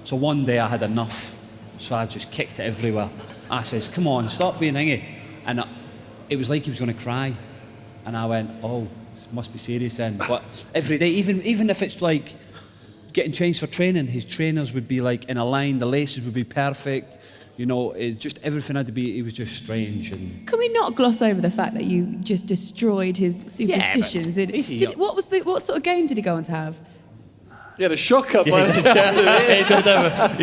So one day I had enough, so I just kicked it everywhere. I says, come on, stop being hingy. And it was like he was going to cry. And I went, oh, this must be serious then. But every day, even if it's like getting changed for training, his trainers would be like in a line, the laces would be perfect. It just everything had to be. It was just strange. And can we not gloss over the fact that you just destroyed his superstitions? What sort of game did he go on to have? He had a shocker. He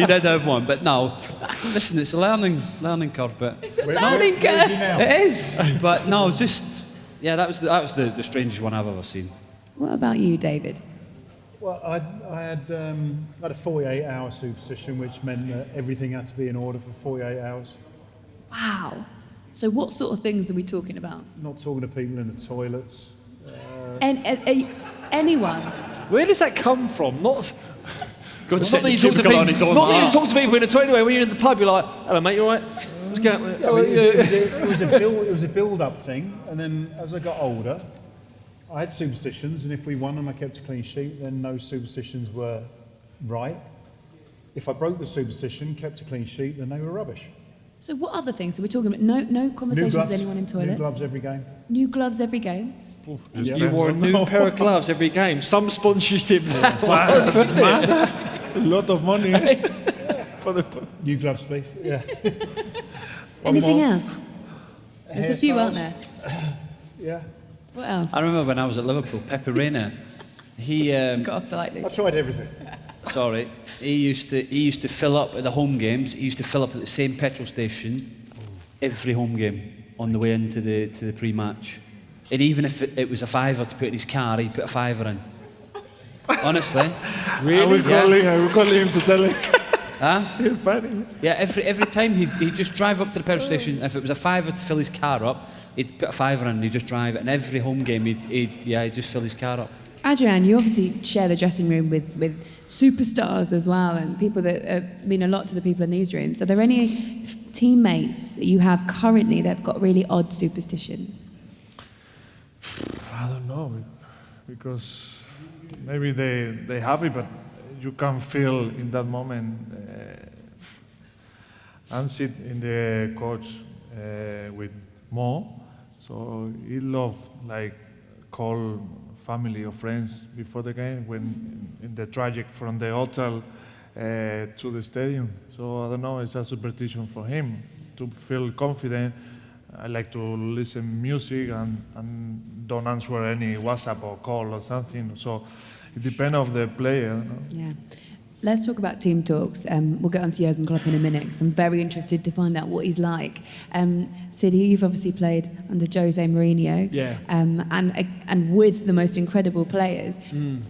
did have one, but no. Listen, it's a learning curve. But it's a learning curve. It is. But no, it's just that was the strangest one I've ever seen. What about you, David? Well, I had a 48-hour superstition, which meant that everything had to be in order for 48 hours. Wow. So what sort of things are we talking about? Not talking to people in the toilets. Anyone? Where does that come from? Not that you talk to people in the toilet. When you're in the pub, you're like, hello, mate, you all right? What's going on? It was a build-up thing, and then as I got older, I had superstitions, and if we won and I kept a clean sheet, then those superstitions were right. If I broke the superstition, kept a clean sheet, then they were rubbish. So what other things? So we're talking about no conversations with anyone in toilets? New gloves every game. New gloves every game? You wore a new pair of gloves every game. Some sponsorship. A lot of money. For the New gloves, please. Yeah. Anything else? There's a few, aren't there? Yeah. What else? I remember when I was at Liverpool, Pepe Reina, he Got off the lightning. I tried everything. sorry, he used to fill up at the home games. He used to fill up at the same petrol station every home game on the way into the pre-match. And even if it was a fiver to put in his car, he'd put a fiver in. Honestly. Really? I will call him to tell him. Huh? He's funny. Yeah, every time he'd just drive up to the petrol station. If it was a fiver to fill his car up, he'd put a fiver in and he'd just drive it. And every home game, he'd just fill his car up. Adrián, you obviously share the dressing room with superstars as well, and people that mean a lot to the people in these rooms. Are there any teammates that you have currently that have got really odd superstitions? I don't know, because maybe they have it, but you can feel in that moment. I'm sitting in the coach with Mo, so he loved like call family or friends before the game when in the trajectory from the hotel to the stadium. So I don't know, it's a superstition for him to feel confident. I like to listen music and don't answer any WhatsApp or call or something. So it depends on the player. You know? Yeah. Let's talk about team talks. We'll get on to Jurgen Klopp in a minute because I'm very interested to find out what he's like. Siddy, you've obviously played under Jose Mourinho. Yeah. And with the most incredible players.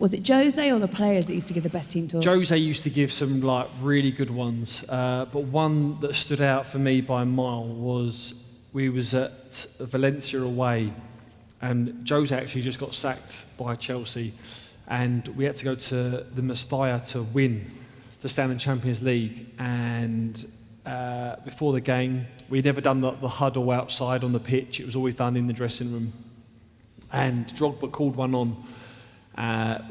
Was it Jose or the players that used to give the best team talks? Jose used to give some like really good ones, but one that stood out for me by a mile was we was at Valencia away, and Jose actually just got sacked by Chelsea, and we had to go to the Mestalla to win, to stand in Champions League. And before the game, we'd never done the huddle outside on the pitch. It was always done in the dressing room. And Drogba called one on.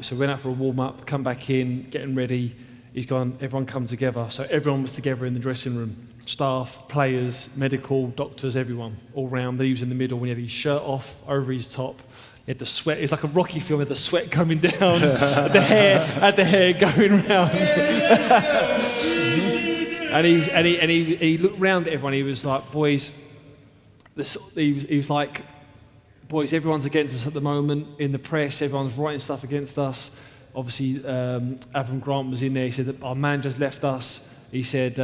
So we went out for a warm-up, come back in, getting ready. He's gone, everyone come together. So everyone was together in the dressing room. Staff, players, medical, doctors, everyone, all round. Then he was in the middle when he had his shirt off over his top. He had the sweat. It's like a Rocky film with the sweat coming down, the hair going round. and he looked round at everyone. He was like, boys, he was like, boys, everyone's against us at the moment in the press. Everyone's writing stuff against us. Obviously, Avram Grant was in there. He said that our man just left us. He said,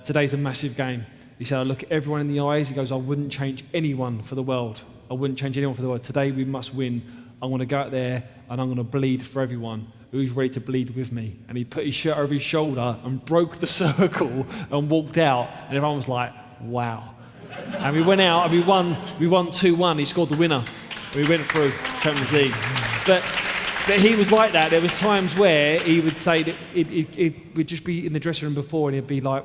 today's a massive game. He said, I look at everyone in the eyes. He goes, I wouldn't change anyone for the world. I wouldn't change anyone for the world. Today we must win. I'm going to go out there and I'm going to bleed for everyone. Who's ready to bleed with me? And he put his shirt over his shoulder and broke the circle and walked out. And everyone was like, wow. And we went out and we won 2-1. He scored the winner. We went through Champions League. But he was like that. There was times where he would say that it would just be in the dressing room before, and he'd be like,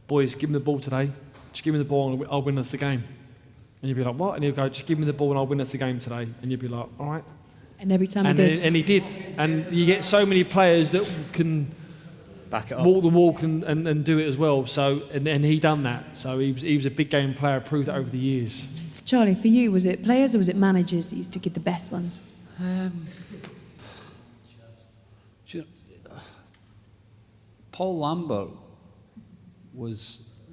boys, give me the ball today. Just give me the ball and I'll win us the game. And you'd be like, what? And he'd go, just give me the ball and I'll win us the game today. And you'd be like, all right. And every time and he did. And he did. And you get so many players that can back it up, walk the walk and do it as well. So and he done that. So he was a big game player, proved that over the years. Charlie, for you, was it players or was it managers that used to give the best ones? Paul Lambert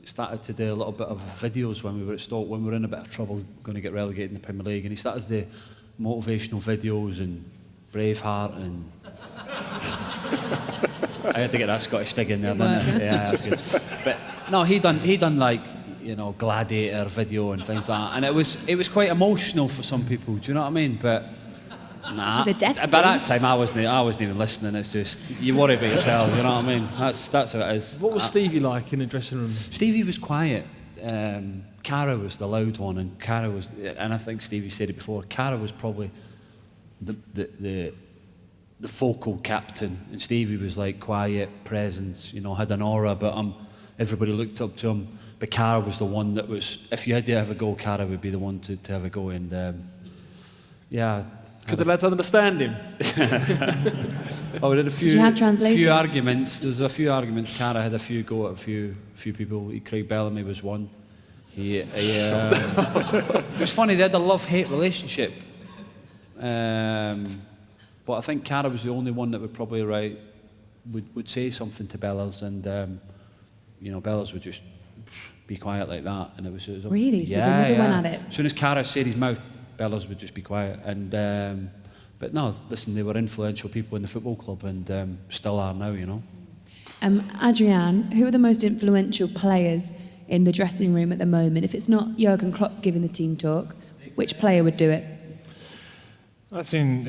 started to do a little bit of videos when we were at Stoke, when we were in a bit of trouble going to get relegated in the Premier League, and he started to do motivational videos and Braveheart and I had to get that Scottish stig in there, didn't I? Yeah, that's good. But no, he done like, you know, Gladiator video and things like that, and it was quite emotional for some people. Do you know what I mean? But nah, the death by that time I wasn't even listening. It's just you worry about yourself. You know what I mean? That's how it is. What was Stevie like in the dressing room? Stevie was quiet. Cara was the loud one, and I think Stevie said it before. Cara was probably the focal captain, and Stevie was like quiet presence. You know, had an aura about him. Everybody looked up to him. But Cara was the one that was. If you had to have a go, Cara would be the one to have a go. And yeah. Could the lads understand him? Oh, we had a few. Did you have translators? Few arguments. There was a few arguments. Cara had a few go at a few people. Craig Bellamy was one. It was funny. They had a love-hate relationship. But I think Cara was the only one that would probably write would say something to Bellas, and Bellas would just be quiet like that, and it was Really? So they never went at it? As soon as Cara said his mouth, Bellas would just be quiet. And but no, listen, they were influential people in the football club, and still are now. Adrián, who are the most influential players in the dressing room at the moment? If it's not Jurgen Klopp giving the team talk, which player would do it? I think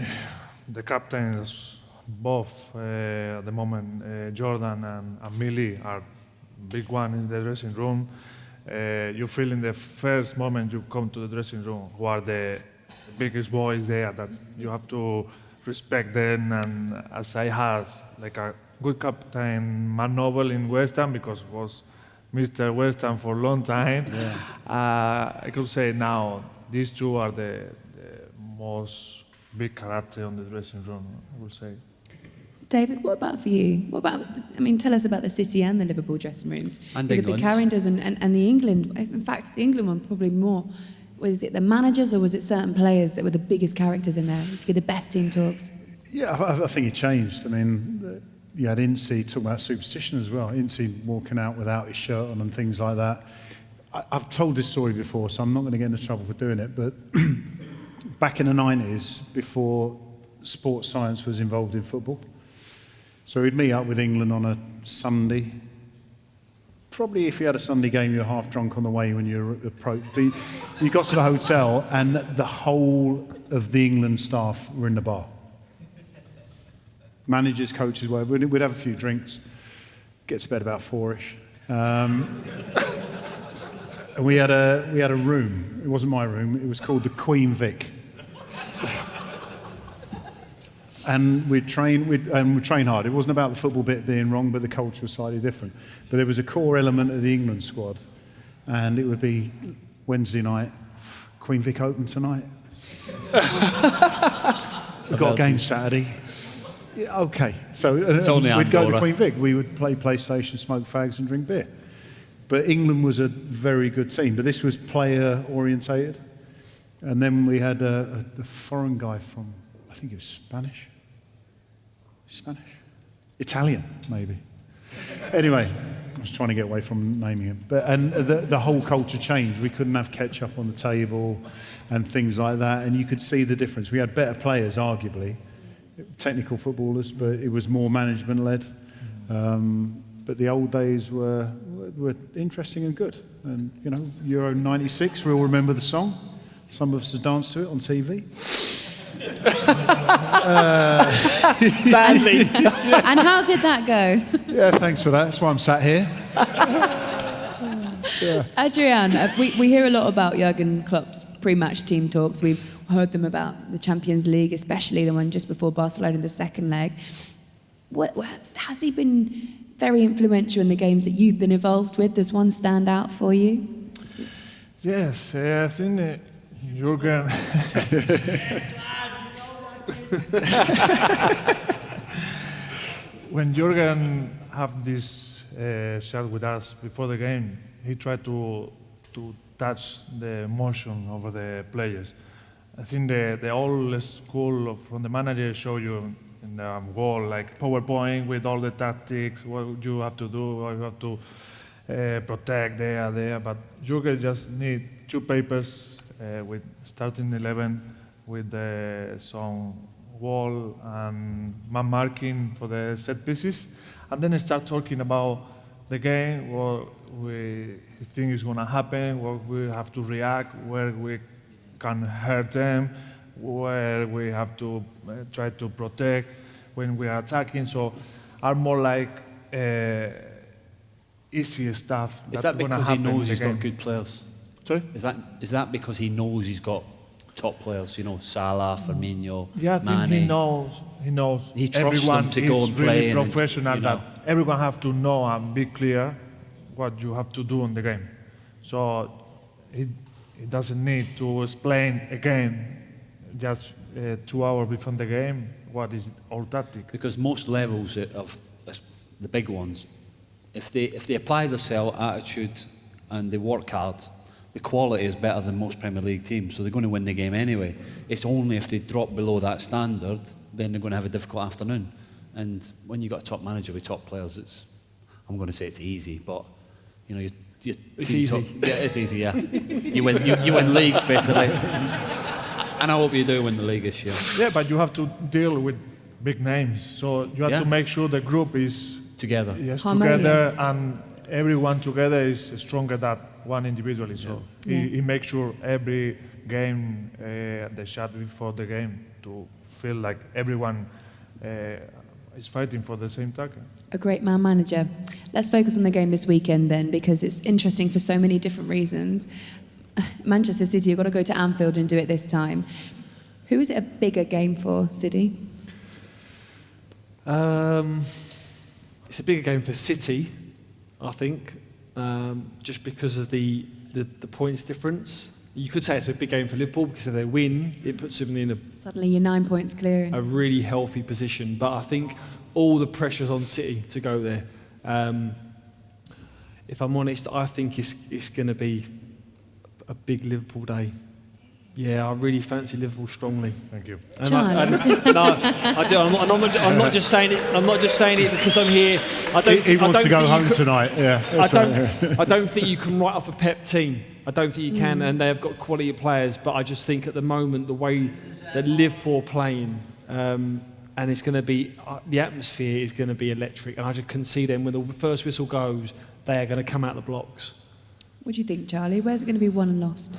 the captains, both at the moment, Jordan and Millie, are big one in the dressing room. You feel in the first moment you come to the dressing room who are the biggest boys there, that you have to respect them. And as I had like a good captain, Matt Noble in West Ham, because was Mr. West Ham for a long time. I could say now these two are the most big character on the dressing room, I would say. David, what about for you? Tell us about the City and the Liverpool dressing rooms. And the England. big characters and the England. In fact, the England one probably more. Was it the managers or was it certain players that were the biggest characters in there? Used to get the best team talks. Yeah, I think it changed. I mean, I didn't see talk about Superstition as well. I didn't see walking out without his shirt on and things like that. I've told this story before, so I'm not going to get into trouble for doing it. But back in the 90s, before sports science was involved in football, so we'd meet up with England on a Sunday. Probably if you had a Sunday game, you were half drunk on the way when you approached. You got to the hotel, and the whole of the England staff were in the bar. Managers, coaches, whatever. We'd have a few drinks. Get to bed about 4-ish. And we had a room. It wasn't my room. It was called the Queen Vic. And we'd train hard. It wasn't about the football bit being wrong, but the culture was slightly different. But there was a core element of the England squad, and it would be Wednesday night, Queen Vic open tonight. We've got a game Saturday. Yeah, okay. So we'd go to Queen Vic. We would play PlayStation, smoke fags, and drink beer. But England was a very good team. But this was player orientated. And then we had a foreign guy from, I think he was Spanish. Italian, maybe. Anyway, I was trying to get away from naming him. And the whole culture changed. We couldn't have ketchup on the table and things like that. And you could see the difference. We had better players, arguably, technical footballers, but it was more management-led. But the old days were interesting and good. And, Euro 96, we all remember the song. Some of us have danced to it on TV. Badly. And how did that go? Yeah, thanks for that. That's why I'm sat here. Adrián, we hear a lot about Jurgen Klopp's pre-match team talks. We've heard them about the Champions League, especially the one just before Barcelona, the second leg. What has he been very influential in the games that you've been involved with? Does one stand out for you? Yes, I think Jurgen. When Jurgen have this chat with us before the game, he tried to touch the emotion over the players. I think the old school from the manager show you in the wall, like PowerPoint with all the tactics, what you have to do, what you have to protect there. But Jurgen just need 2 papers with starting 11 with some wall and man marking for the set pieces, and then start talking about the game, what we think is going to happen, what we have to react, where we can hurt them, where we have to try to protect when we are attacking. So are more like easy stuff. Is that because he knows he's got good players? Sorry? Is that because he knows he's got top players, Salah, Firmino, yeah, I think Mane? He knows. He trusts everyone them to go and play. Really professional. And, that everyone have to know and be clear what you have to do in the game. So he doesn't need to explain again, just 2 hours before the game, what is our tactic. Because most levels of the big ones, if they apply the sell attitude and they work hard, the quality is better than most Premier League teams, so they're going to win the game anyway. It's only if they drop below that standard, then they're going to have a difficult afternoon. And when you've got a top manager with top players, I'm going to say it's easy, but you know, it's easy. Yeah, it's easy. Yeah, you win leagues basically, and I hope you do win the league this year. Yeah, but you have to deal with big names, so you have to make sure the group is together. Yes, harmonious. together, and everyone together is stronger than one individually. So he makes sure every game, the chat before the game, to feel like everyone is fighting for the same target. A great man manager. Let's focus on the game this weekend then, because it's interesting for so many different reasons. Manchester City, you've got to go to Anfield and do it this time. Who is it a bigger game for, City? It's a bigger game for City, I think, just because of the points difference. You could say it's a big game for Liverpool because if they win, it puts them in Suddenly you're 9 points clear. a really healthy position. But I think all the pressure's on City to go there. If I'm honest, I think it's going to be a big Liverpool day. Yeah, I really fancy Liverpool strongly. Thank you. And I do. I'm not just saying it. I'm not just saying it because I'm here. He wants to go home tonight. Yeah. I don't think you can write off a Pep team. I don't think you can, and they have got quality players. But I just think at the moment the way that Liverpool are playing, and it's going to be the atmosphere is going to be electric, and I just can see them when the first whistle goes, they are going to come out the blocks. What do you think, Charlie? Where's it going to be won and lost?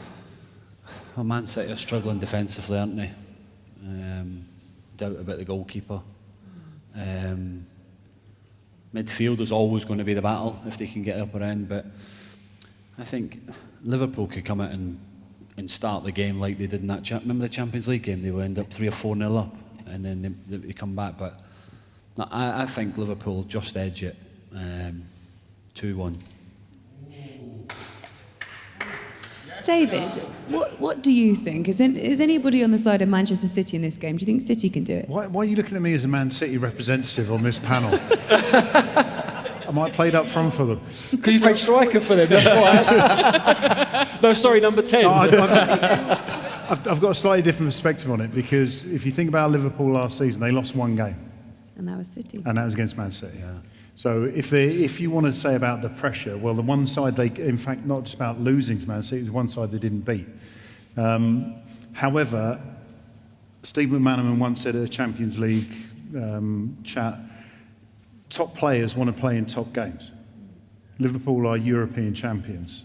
Well, Man City are struggling defensively, aren't they? Doubt about the goalkeeper. Midfield is always going to be the battle if they can get up around, but I think Liverpool could come out and start the game like they did in that. Remember the Champions League game? They would end up 3 or 4-0 up, and then they come back. But no, I think Liverpool just edge it, 2-1. David, what do you think? Is anybody on the side of Manchester City in this game? Do you think City can do it? Why are you looking at me as a Man City representative on this panel? I might play up front for them. Because you played striker for them, that's why. No, sorry, number 10. I've got a slightly different perspective on it, because if you think about Liverpool last season, they lost one game. And that was City. And that was against Man City. Yeah. So if you want to say about the pressure, well, the one side they, in fact, not just about losing to Man City, it was one side they didn't beat. However, Steve McManaman once said at a Champions League chat, top players want to play in top games. Liverpool are European champions,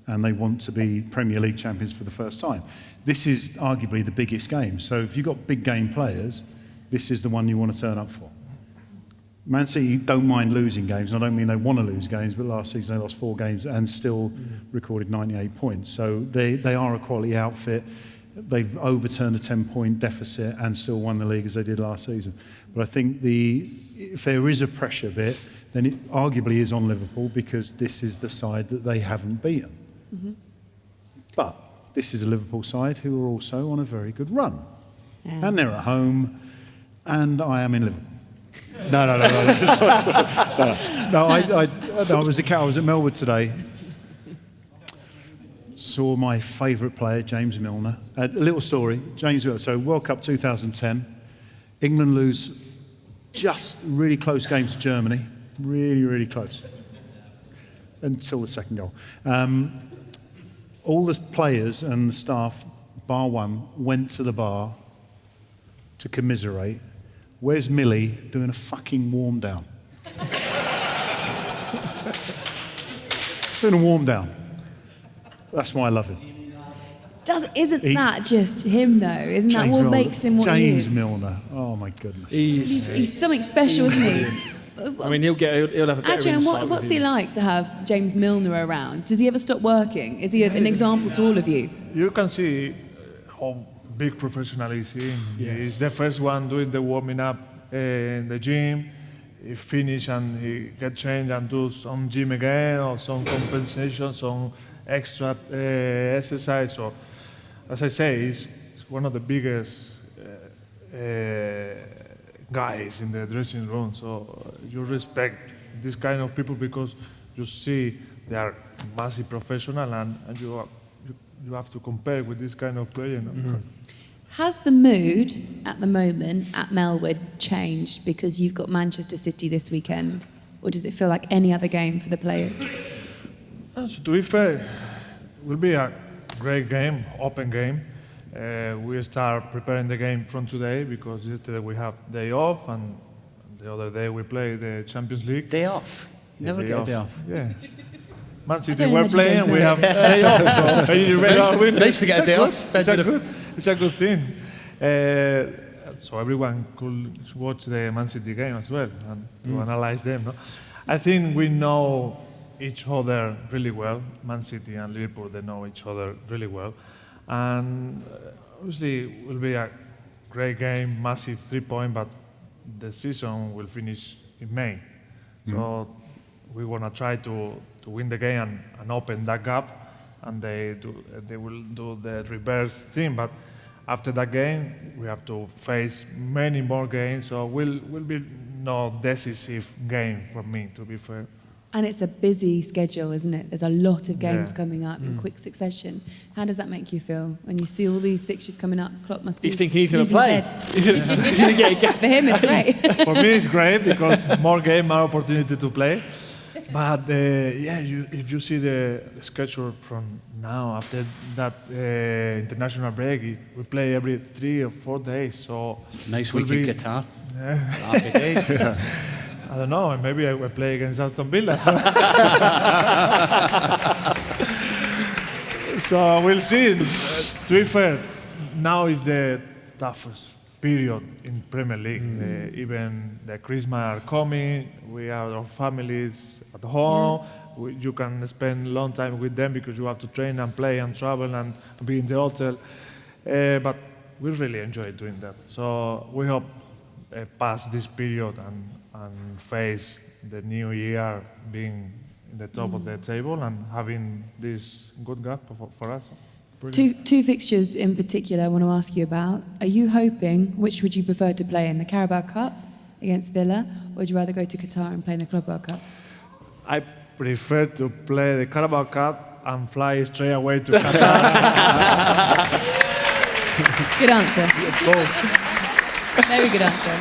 and they want to be Premier League champions for the first time. This is arguably the biggest game. So if you've got big game players, this is the one you want to turn up for. Man City don't mind losing games. I don't mean they want to lose games, but last season they lost 4 games and still recorded 98 points. So they are a quality outfit. They've overturned a 10-point deficit and still won the league as they did last season. But I think if there is a pressure bit, then it arguably is on Liverpool, because this is the side that they haven't beaten. Mm-hmm. But this is a Liverpool side who are also on a very good run. Yeah. And they're at home, and I am in Liverpool. No. I was at Melwood today. Saw my favourite player, James Milner. A little story, James Milner. So World Cup 2010, England lose just really close games to Germany, really close, until the second goal. All the players and the staff, bar one, went to the bar to commiserate. Where's Millie doing a fucking warm down? Doing a warm down. That's why I love him. Isn't that just him though? Isn't that what makes him what he is? James Milner. Oh my goodness. He's something special, isn't he? I mean, he'll have a better Adrián, what's he like to have James Milner around? Does he ever stop working? Is he an example to all of you? You can see how big professionalism. Yeah. He's the first one doing the warming up in the gym. He finish and he get changed and do some gym again, or some compensation, some extra exercise. So, as I say, he's one of the biggest guys in the dressing room. So you respect this kind of people because you see they are massive professional, and you have to compare with this kind of player. You know? Mm-hmm. Has the mood at the moment at Melwood changed because you've got Manchester City this weekend? Or does it feel like any other game for the players? So to be fair, it will be a great game, open game. We start preparing the game from today because yesterday we have day off and the other day we play the Champions League. Day off. You never get a day off. Yeah. Man City don't we're imagine playing, James we Miller. have day off. So Nice to get a day off. It's a good thing. So everyone could watch the Man City game as well and to analyze them. No? I think we know each other really well. Man City and Liverpool, they know each other really well. And obviously it will be a great game, massive 3-point, but the season will finish in May. So we want to try to win the game and open that gap, and they will do the reverse thing. But after that game, we have to face many more games, so will be no decisive game for me, to be fair. And it's a busy schedule, isn't it? There's a lot of games Yeah. coming up in quick succession. How does that make you feel when you see all these fixtures coming up? Klopp must be He's thinking he's going to losing play. his head. For him, it's great. For me, it's great because more game, more opportunity to play. But if you see the schedule from now after that international break, we play every 3 or 4 days. So Nice will week in be- Qatar. Happy days. I don't know, maybe I will play against Aston Villa. So we'll see. To be fair, now is the toughest period in Premier League. Even the Christmas are coming. We have our families at home. You can spend a long time with them because you have to train and play and travel and be in the hotel. But we really enjoy doing that. So we hope pass this period and face the new year being in the top of the table and having this good gap for us. Two fixtures in particular I want to ask you about. Are you hoping, which would you prefer to play in, the Carabao Cup against Villa, or would you rather go to Qatar and play in the Club World Cup? I prefer to play the Carabao Cup and fly straight away to Qatar. Good answer. Very good answer.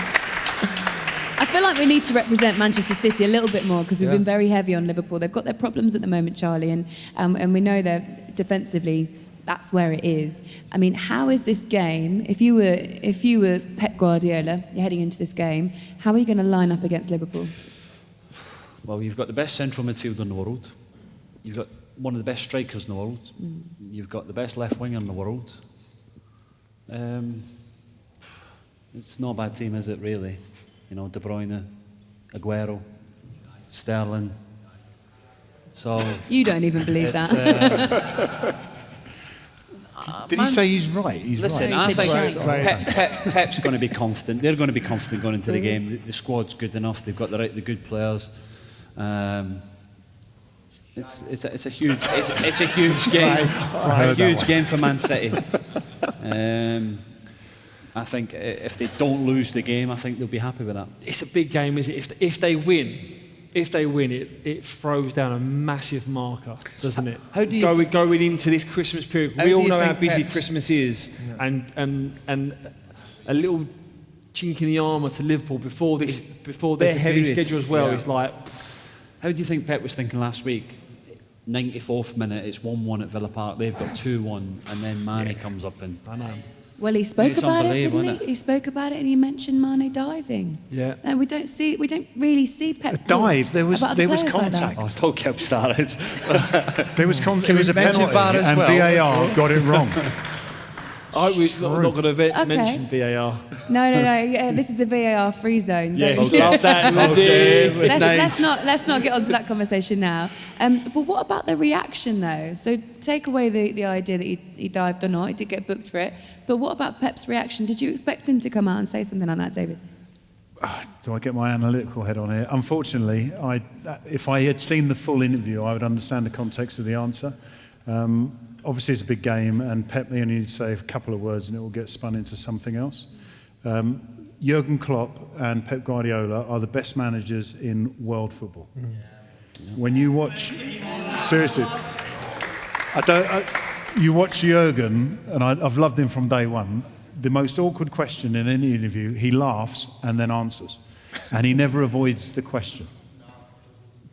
I feel like we need to represent Manchester City a little bit more because we've been very heavy on Liverpool. They've got their problems at the moment, Charlie, and we know they're defensively. That's where it is. I mean, how is this game? If you were Pep Guardiola, you're heading into this game. How are you going to line up against Liverpool? Well, you've got the best central midfielder in the world. You've got one of the best strikers in the world. You've got the best left winger in the world. It's not a bad team, is it, really? You know, De Bruyne, Aguero, Sterling. So You don't even believe that. Did he say he's right? He's Listen, No, I he said think Shanks. Pep's going to be confident. They're going to be confident going into the game. The squad's good enough. They've got the good players. It's a huge game. It's a huge game for Man City. I think if they don't lose the game, I think they'll be happy with that. It's a big game, is it? If they win, it throws down a massive marker, doesn't it? How do you going into this Christmas period? How We do all you know how think busy Pep- Christmas is, and a little chink in the armour to Liverpool before their There's a heavy period. schedule as well. Yeah. It's like, How do you think Pep was thinking last week? 94th minute, it's 1-1 at Villa Park. They've got 2-1, and then Mane comes up and. I know. Well, he spoke It's about it, unbelievable, didn't isn't he? He spoke about it and he mentioned Mane diving. Yeah. And we don't really see Pep dive, there was about the players like that. contact. Oh, don't get started. There was Can it we was a mention penalty, VAR as and well? VAR got it wrong. I was not going to Okay. mention VAR. No. Yeah, this is a VAR-free zone. Yeah, Don't- love that. Let's not get onto that conversation now. But what about the reaction, though? So take away the idea that he dived or not. He did get booked for it. But what about Pep's reaction? Did you expect him to come out and say something like that, David? Do I get my analytical head on here? Unfortunately, if I had seen the full interview, I would understand the context of the answer. Obviously, it's a big game, and Pep only needs to say a couple of words and it will get spun into something else. Jurgen Klopp and Pep Guardiola are the best managers in world football. When you watch, seriously, you watch Jurgen, and I've loved him from day one. the most awkward question in any interview, he laughs and then answers. And he never avoids the question.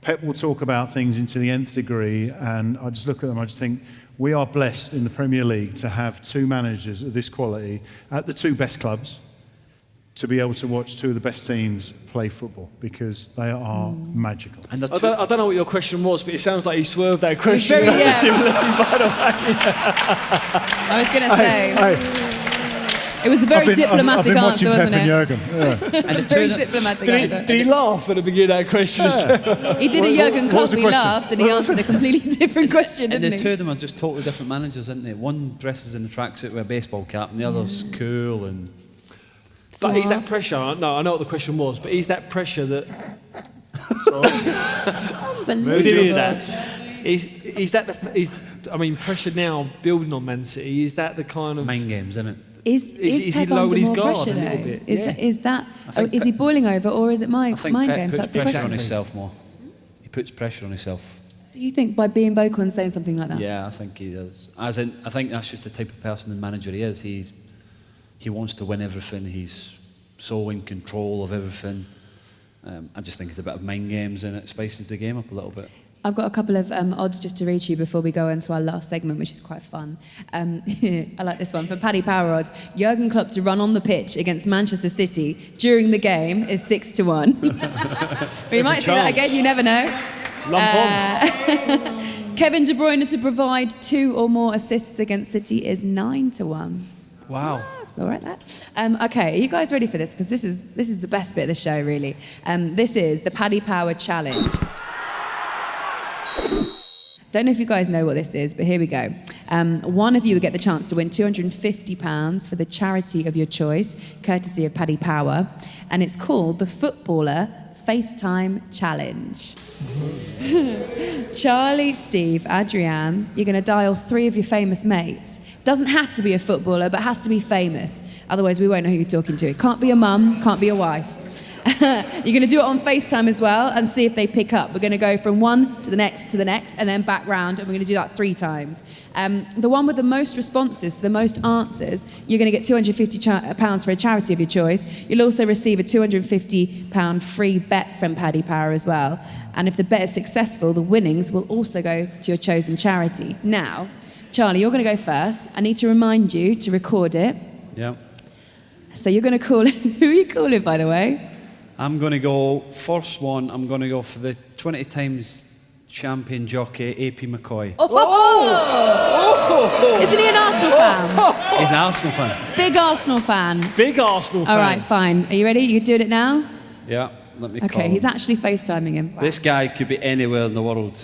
Pep will talk about things into the nth degree, and I just look at them, I just think, we are blessed in the Premier League to have two managers of this quality at the two best clubs, to be able to watch two of the best teams play football, because they are magical. And I don't know what your question was, but it sounds like he swerved that question very- yeah. similarly, by the way. I was going to say. It was a very diplomatic answer, wasn't it? Jurgen. Yeah. And a very diplomatic answer. Did he laugh at the beginning of that question? He did a Jurgen what was Klopp, the he question? laughed, and he answered a completely different question, And didn't the he? two of them are just totally different managers, isn't they? One dresses in a tracksuit with a baseball cap, and the other's cool and. But is that pressure? No, I know what the question was, but is that pressure that... Unbelievable. We didn't hear that. Is that pressure now building on Man City, is that the kind of... Mind games, isn't it? Is he Pep lowering under his more guard pressure a little though? bit? Is that is he boiling over, or is it mind I think Pep games? puts That's the pressure question. on himself more. He puts pressure on himself. Do you think by being vocal and saying something like that? Yeah, I think he does. As in, I think that's just the type of person and manager he is. He wants to win everything. He's so in control of everything. I just think it's a bit of mind games, and it spices the game up a little bit. I've got a couple of odds just to read to you before we go into our last segment, which is quite fun. I like this one. For Paddy Power odds, Jurgen Klopp to run on the pitch against Manchester City during the game is 6-1. But you might see that again, you never know. Kevin De Bruyne to provide 2 or more assists against City is 9-1. Wow. All right, that. Okay, are you guys ready for this? Because this is the best bit of the show, really. This is the Paddy Power Challenge. Don't know if you guys know what this is, but here we go. One of you will get the chance to win £250 for the charity of your choice, courtesy of Paddy Power, and it's called the Footballer FaceTime Challenge. Charlie, Steve, Adrián, you're going to dial 3 of your famous mates. Doesn't have to be a footballer, but has to be famous. Otherwise, we won't know who you're talking to. It can't be a mum, can't be a wife. You're going to do it on FaceTime as well and see if they pick up. We're going to go from one to the next, and then back round, and we're going to do that 3 times. The one with the most responses, the most answers, you're going to get £250 for a charity of your choice. You'll also receive a £250 free bet from Paddy Power as well. And if the bet is successful, the winnings will also go to your chosen charity. Now, Charlie, you're going to go first. I need to remind you to record it. Yeah. So you're going to call who are you calling, by the way? I'm going to go, first one, I'm going to go for the 20 times champion jockey, AP McCoy. Isn't he an Arsenal fan? He's an Arsenal fan. Big Arsenal fan. Big Arsenal fan. All right, fine. Are you ready? You doing it now? Yeah, let me call Okay, he's actually FaceTiming him. This guy could be anywhere in the world.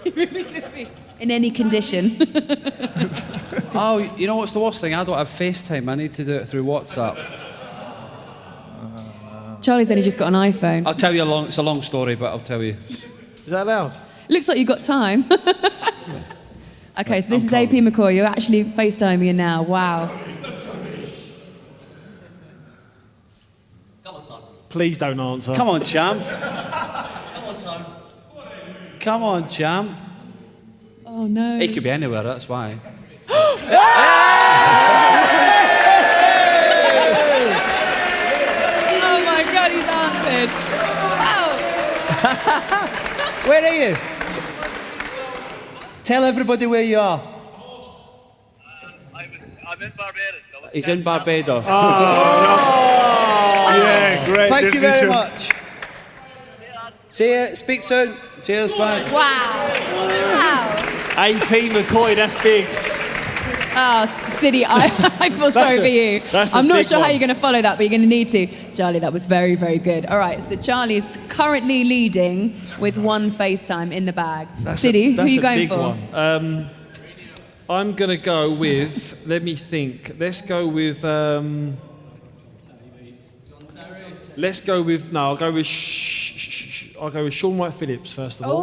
He really could be. In any condition. Oh, you know what's the worst thing? I don't have FaceTime. I need to do it through WhatsApp. Charlie's only just got an iPhone. I'll tell you it's a long story, but I'll tell you. Is that allowed? Looks like you got time. Okay, so this is AP McCoy. You're actually FaceTiming him now. Wow. Please don't answer. Come on, champ. Come on, son. Come on, champ. Oh, no. It could be anywhere, that's why. Oh, my God, he's answered. Wow. Where are you? Tell everybody where you are. I'm in Barbados. He's in Barbados. Yeah, great Thank you very decision. much. See you. Speak soon. Cheers, bye. Wow. Wow. AP McCoy, that's big. Oh, City, I feel sorry for you. that's a I'm not big sure how one. you're going to follow that, but you're going to need to. Charlie, that was very, very good. All right, so Charlie is currently leading with 1 FaceTime in the bag. City, who are you going for? One. I'm going to go with, let me think. Let's go with, I'll go with Sean Wright-Phillips first of all.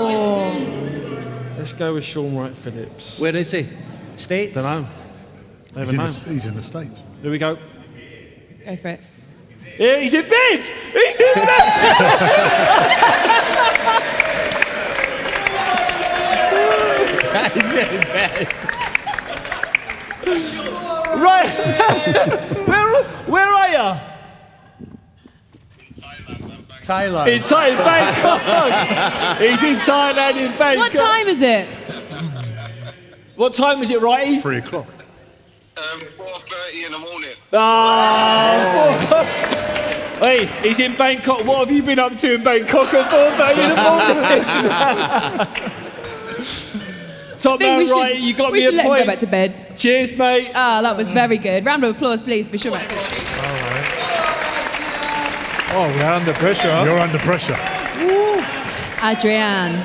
Oh. Let's go with Sean Wright-Phillips. Where is he? States? Don't know. Never know. He's in the States. Here we go. Go for it. Yeah, he's in bed! He's in bed! He's in bed. Right. Where are you? Thailand. In Thailand, Bangkok. He's in Thailand, in Bangkok. What time is it? What time is it, Righty? 3 o'clock. 4:30 in the morning. Hey, he's in Bangkok. What have you been up to in Bangkok at 4:30 in the morning? Top man, Righty, you got me a We should let him point. go back to bed. Cheers, mate. Ah, that was very good. Round of applause, please, for sure. Oh, we are under pressure. You're under pressure. Adrián,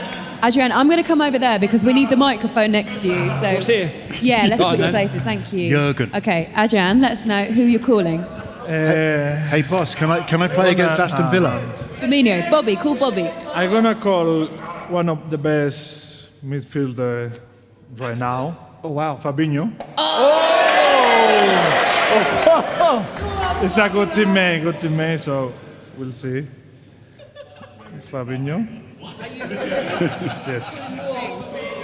I'm going to come over there because we need the microphone next to you. So What's here? yeah, let's Go on, switch then. places. Thank you. Jürgen. Okay, Adrián, let us know who you're calling. Hey, boss, can I play against Aston Villa? Firmino, Bobby, call Bobby. I'm gonna call one of the best midfielder right now. Oh, wow. Fabinho. It's a good teammate, so we'll see. Fabinho. Yes,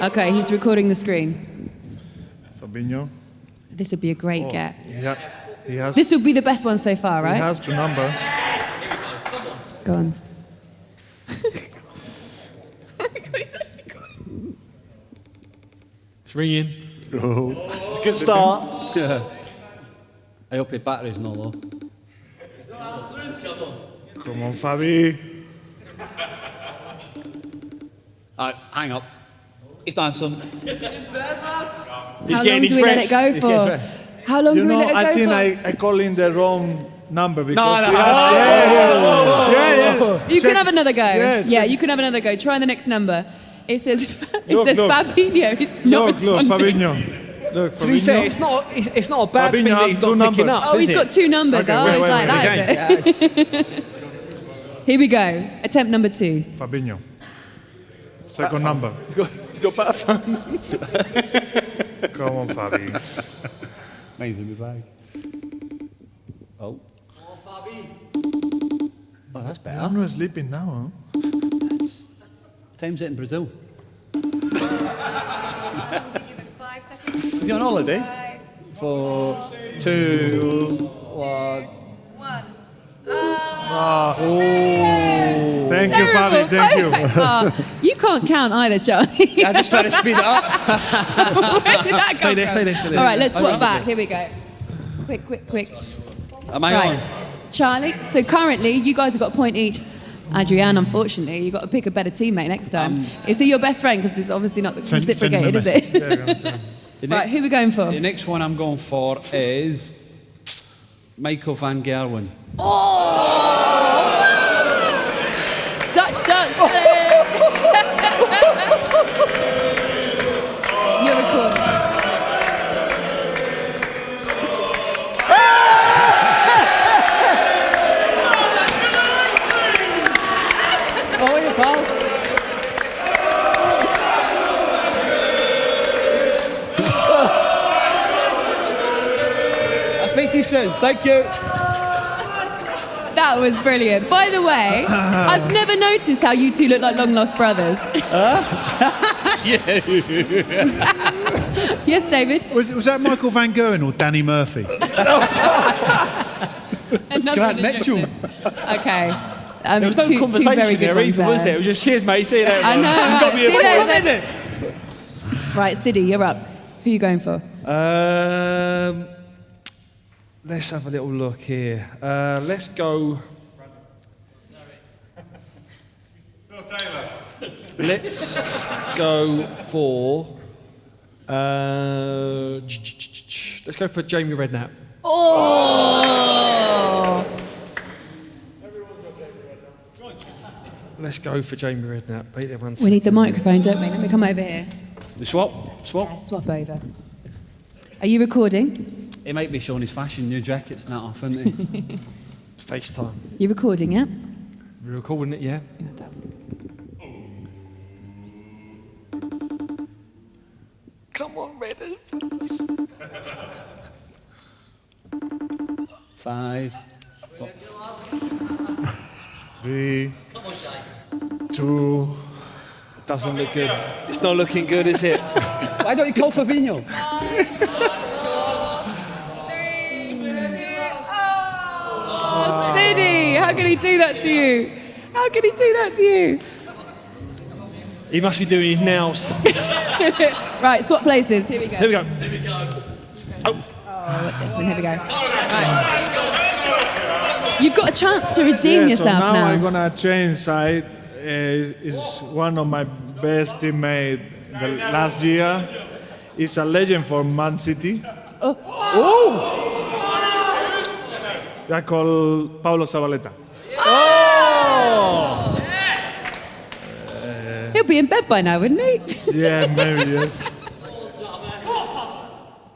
Okay, he's recording the screen. Fabinho. This would be a great get. He has. This will be the best one so far, He right? has the number. Go on. It's ringing. Oh. It's a good start. I hope your battery's not low. Come on, Fabi. Hang up. It's done, son. How long do we let it go for? How long do we let it I go think for? I call in the wrong number because No. he has, yeah. You can have another go. Yeah, you can have another go. Try the next number. It says Look. Fabinho. It's not Look, responding. Fabinho. Look, To be fair, Fabinho. it's not a bad Fabinho thing that has he's two not picking numbers. up. Oh, is he's it? got two numbers. Okay, Oh, wait, it's wait, like wait, that, is it? Here we go. Attempt number 2. Fabinho. Second number. He's got better phone. Come on, Fabi. Mine's in my bag. Oh. Oh, that's better. I'm not sleeping now, Time's it in Brazil. Is he on holiday? 4, 2, 1. Thank you, Fabi. Thank you. You can't count either, Charlie. I'm just trying to speed it up. Where did that come Stay there. from? All right, let's swap back. Here we go. Quick. Am I Right. on? Charlie, so currently you guys have got a point each. Adrián, unfortunately, you've got to pick a better teammate next time. Is he your best friend? Because it's obviously not Send him reciprocated, a is it? Yeah, I'm gonna say. Right, who are we going for? The next one I'm going for is Michael van Gerwen. Dutch. You're recording. Oh, you pal. I'll speak to you soon. Thank you. That was brilliant. By the way, I've never noticed how you two look like long lost brothers. Yes, David. Was that Michael Van Gerwen or Danny Murphy? Grant Mitchell. Okay. There was no two conversation very good there ones either, was there? It was just cheers, mate. See you later. I know, You've right. got me a See you point. later. Right, Siddy, you're up. Who are you going for? Let's have a little look here. Let's go. Let's go for. Let's go for Jamie Redknapp. Oh! Let's go for Jamie Redknapp. Beat them once. We need the microphone, don't we? Let me come over here. The swap. Yeah, swap over. Are you recording? He might be showing his fashion new jackets and that off, isn't he? FaceTime. You're recording, yeah? We're recording it, yeah? Come on, Redknapp, please. 5. 3, 2. Doesn't look good. It's not looking good, is it? Why don't you call Fabinho? How can he do that to you? How can he do that to you? He must be doing his nails. Right, swap places. Here we go. Here we go. Oh, what gentleman? Here we go. Right. You've got a chance to redeem yourself so now. I'm now. gonna change side. Is one of my best teammates the last year. He's a legend for Man City. Oh. I call Paulo Zabaleta. Oh! He'll be in bed by now, wouldn't he? Yeah, maybe, yes.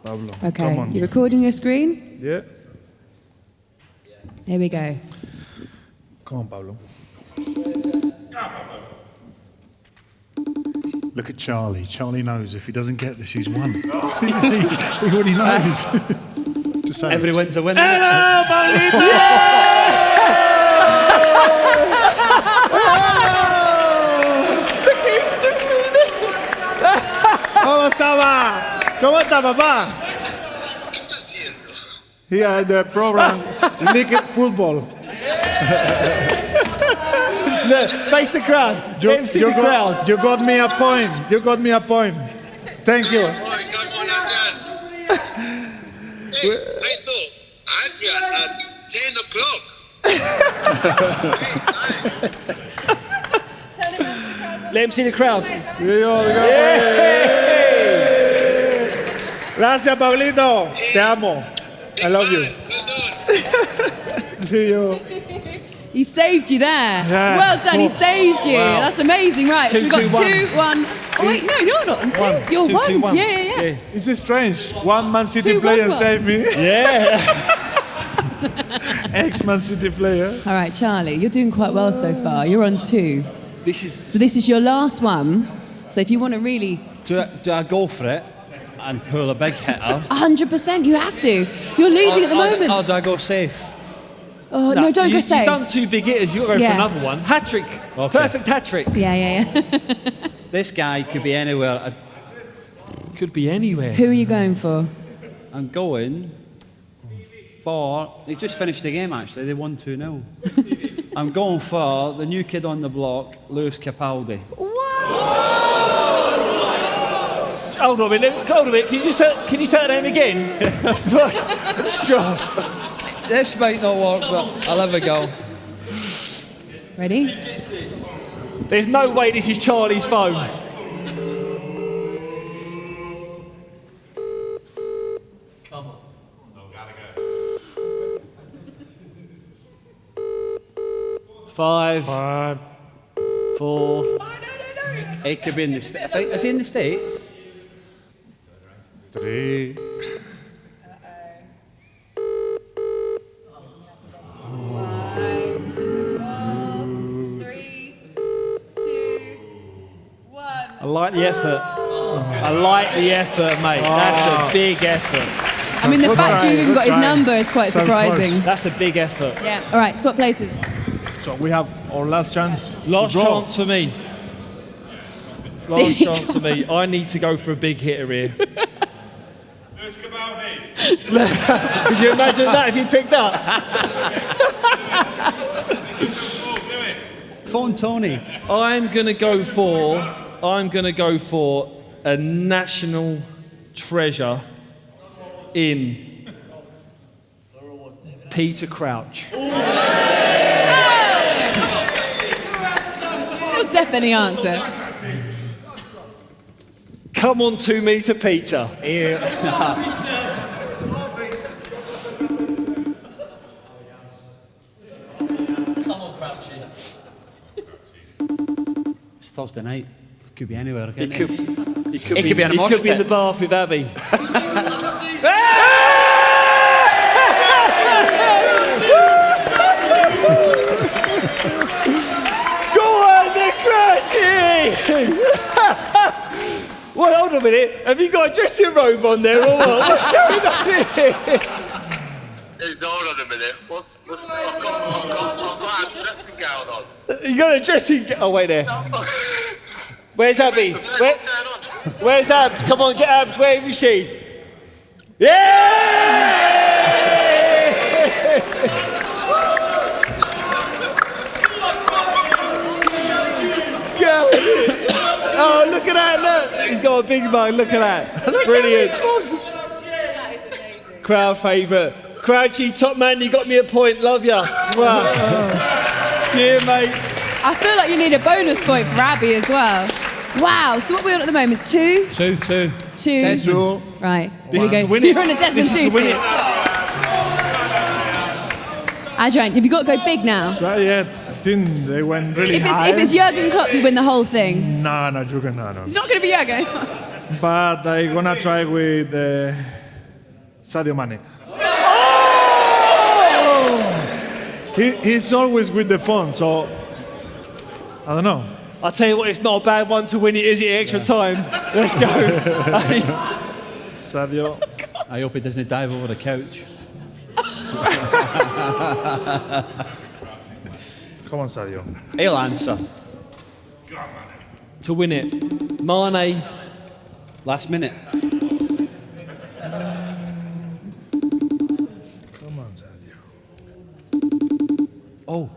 Pablo, Okay, come on. you recording your screen? Yeah. Here we go. Come on, Pablo. Look at Charlie. Charlie knows if he doesn't get this, he's won. He already knows. Just say Every win's a win. Hello, Pablito! ¿Cómo estaba? ¿Cómo está, papá? Here the program, Liquid Football. Look, face the crowd. Let him see the crowd. You got me a point. You got me a point. Thank you. Right, come on, Adrián. Hey, I thought Adrián at 10 o'clock. Let him see the crowd. Gracias, Pablito. Te amo. I love you. See you. He saved you there. Yeah. Well done, he saved you. Wow. That's amazing. Right, so we've got 2-1. Oh, wait, no, you're not on 2. You're 1. Yeah. This is strange. One Man City 2-1. player saved me. Yeah. Ex-Man City player. All right, Charlie, you're doing quite well so far. You're on 2. This is your last one. So if you want to really... Do I go for it and pull a big hitter? 100%, you have to. You're leading at the moment. Or do I go safe? Oh, no, don't go safe. You've done 2 big hitters. You've got to go for another one. Hat trick. Okay. Perfect hat trick. Yeah. This guy could be anywhere. Could be anywhere. Who are you going for? I'm going for... They just finished the game, actually. They won 2-0. I'm going for the new kid on the block, Lewis Capaldi. Hold on a minute. Can you say that name again? This might not work, but I'll have a go. Ready? There's no way this is Charlie's phone. Come on. No, gotta go. 5, 4. It could be in the States. Is he in the States? 3. I like the effort. I like the effort, mate. That's a big effort. I mean, the fact you even got his number is quite surprising. That's a big effort. Yeah. All right, swap places. So we have our last chance. Last to draw. chance for me. Last chance for me. I need to go for a big hitter here. Could you imagine that if he picked up? Phone Tony. I'm gonna go for a national treasure in Peter Crouch. He'll definitely answer. Come on, 2 meter Peter. It's Thursday night. Could be anywhere. He could be in a mosh in pit. the bath with Abby. Go on, the Crouchy! Well, hold on a minute. Have you got a dressing robe on there or what? What's going on here? Hold on a minute. I've got a dressing gown on. You got a dressing gown? Oh, wait there. Where's Abby? Where's Abs? Come on, get Abs. Where is she? Yeah! Oh, look at that, look. He's got a big mug, look at that. Brilliant. Crowd favourite. Crouchy, top man, you got me a point, love ya. Wow. Dear mate. I feel like you need a bonus point for Abby as well. Wow, so what are we on at the moment? 2? 2. 2. Desmond. Right. This There is you go. to win it. You're on a Desmond This is to 2 win team. it. Adrián, have you got to go big now? Try it. I think they went really high. If it's Jurgen Klopp, you win the whole thing. No, Jurgen, no. It's not going to be Jurgen. But I'm gonna try with Sadio Mane. He's always with the phone, so I don't know. I'll tell you what, it's not a bad one to win it, is it? Extra time. Let's go. Sadio. I hope he doesn't dive over the couch. Come on, Sadio. He'll answer. To win it. Mane. Last minute. Come on, Sadio. Oh.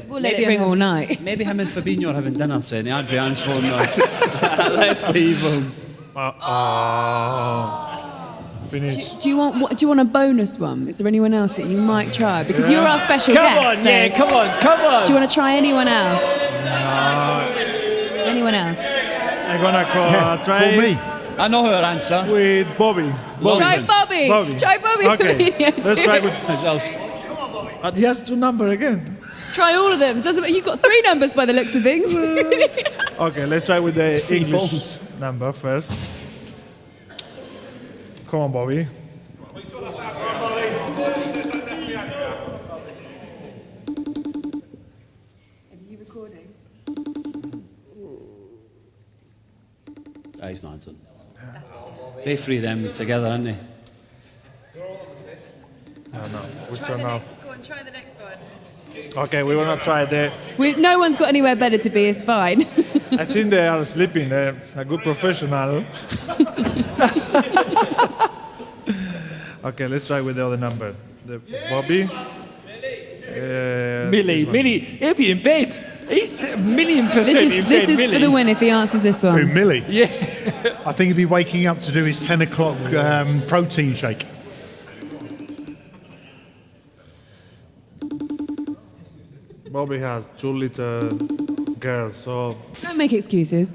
We'll let it ring all night. Maybe him and Fabinho are having dinner saying Adrian's phone us. Let's leave him. Finish. Do you want a bonus one? Is there anyone else that you might try? Because you're our special Come guest. on, so yeah, come on. Do you want to try anyone else? Anyone else? I'm gonna try Call me. I know her answer. with Bobby. Try Bobby. Try Bobby. Okay, Fabinho let's too. try with. But he has 2 numbers again. Try all of them. Doesn't matter. You've got 3 numbers by the looks of things. Okay, let's try with the 3 English phones. number first. Come on, Bobby. Are you recording? He's not answering. They 3 of them together, aren't they? Which one now? Go on, try the next one. Okay, we wanna try the. No one's got anywhere better to be. It's fine. I think they are sleeping. They're a good professional. Okay, let's try with the other number. The Bobby. Millie, he'll be in bed. He's a million percent in bed, This is Millie. for the win if he answers this Who, one. Millie? Yeah. I think he'd be waking up to do his 10 o'clock protein shake. Bobby has 2 little girls, so Don't make excuses.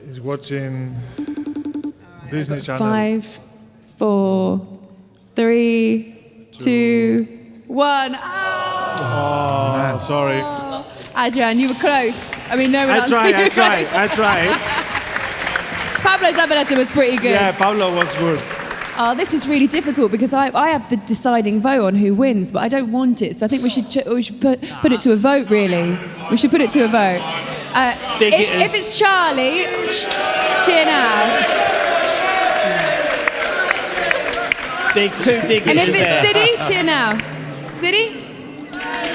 he's watching Disney Channel. 5, 4, 3, 2, 1. Oh, sorry. Adrián, you were close. I mean, no one I else. tried. Pablo Zabaleta was pretty good. Yeah, Pablo was good. Oh, this is really difficult because I have the deciding vote on who wins, but I don't want it. So I think we should put it to a vote, really. We should put it to a vote. If it's Charlie, cheer now. Two big And if hitters it's there. City, cheer now. City? Right.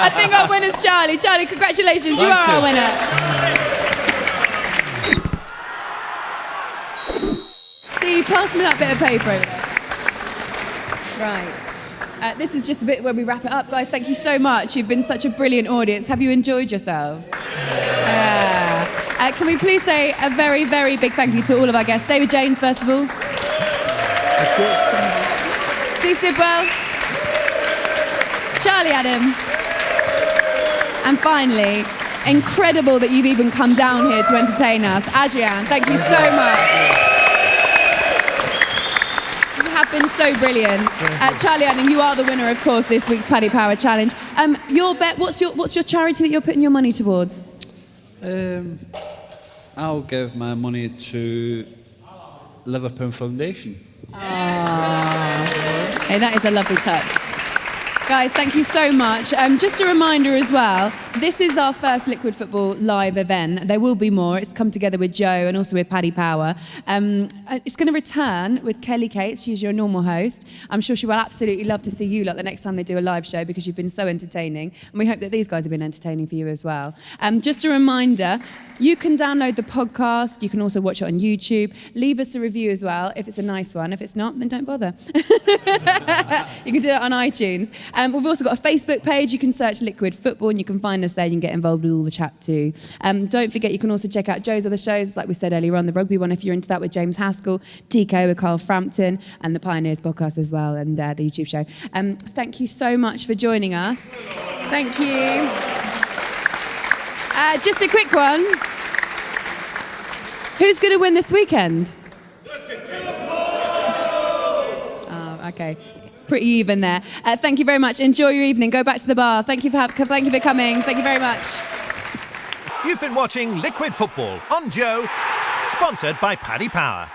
I think our winner's Charlie. Charlie, congratulations, you are our winner. Steve, pass me that bit of paper over there. Right. This is just a bit where we wrap it up. Guys, thank you so much. You've been such a brilliant audience. Have you enjoyed yourselves? Can we please say a very, very big thank you to all of our guests. David James, first of all. Steve Sidwell. Charlie Adam. And finally, incredible that you've even come down here to entertain us. Adrián, thank you so much. You have been so brilliant. Charlie Adam, you are the winner, of course, this week's Paddy Power Challenge. Your bet, what's your charity that you're putting your money towards? I'll give my money to Liverpool Foundation. Hey, that is a lovely touch. Guys, thank you so much. Just a reminder as well, This is our first Liquid Football live event. There will be more. It's come together with Joe and also with Paddy Power. It's going to return with Kelly Cates. She's your normal host. I'm sure she will absolutely love to see you lot the next time they do a live show because you've been so entertaining. And we hope that these guys have been entertaining for you as well. Just a reminder, you can download the podcast. You can also watch it on YouTube. Leave us a review as well if it's a nice one. If it's not, then don't bother. You can do it on iTunes. We've also got a Facebook page. You can search Liquid Football and you can find us there. You can get involved with all the chat too. Don't forget, you can also check out Joe's other shows, like we said earlier on, the rugby one if you're into that with James Haskell, TK with Carl Frampton, and the Pioneers podcast as well, and the YouTube show. Thank you so much for joining us. Thank you. Just a quick one. Who's going to win this weekend? Oh, okay. Pretty even there. Thank you very much. Enjoy your evening. Go back to the bar. Thank you for coming. Thank you very much. You've been watching Liquid Football on Joe, sponsored by Paddy Power.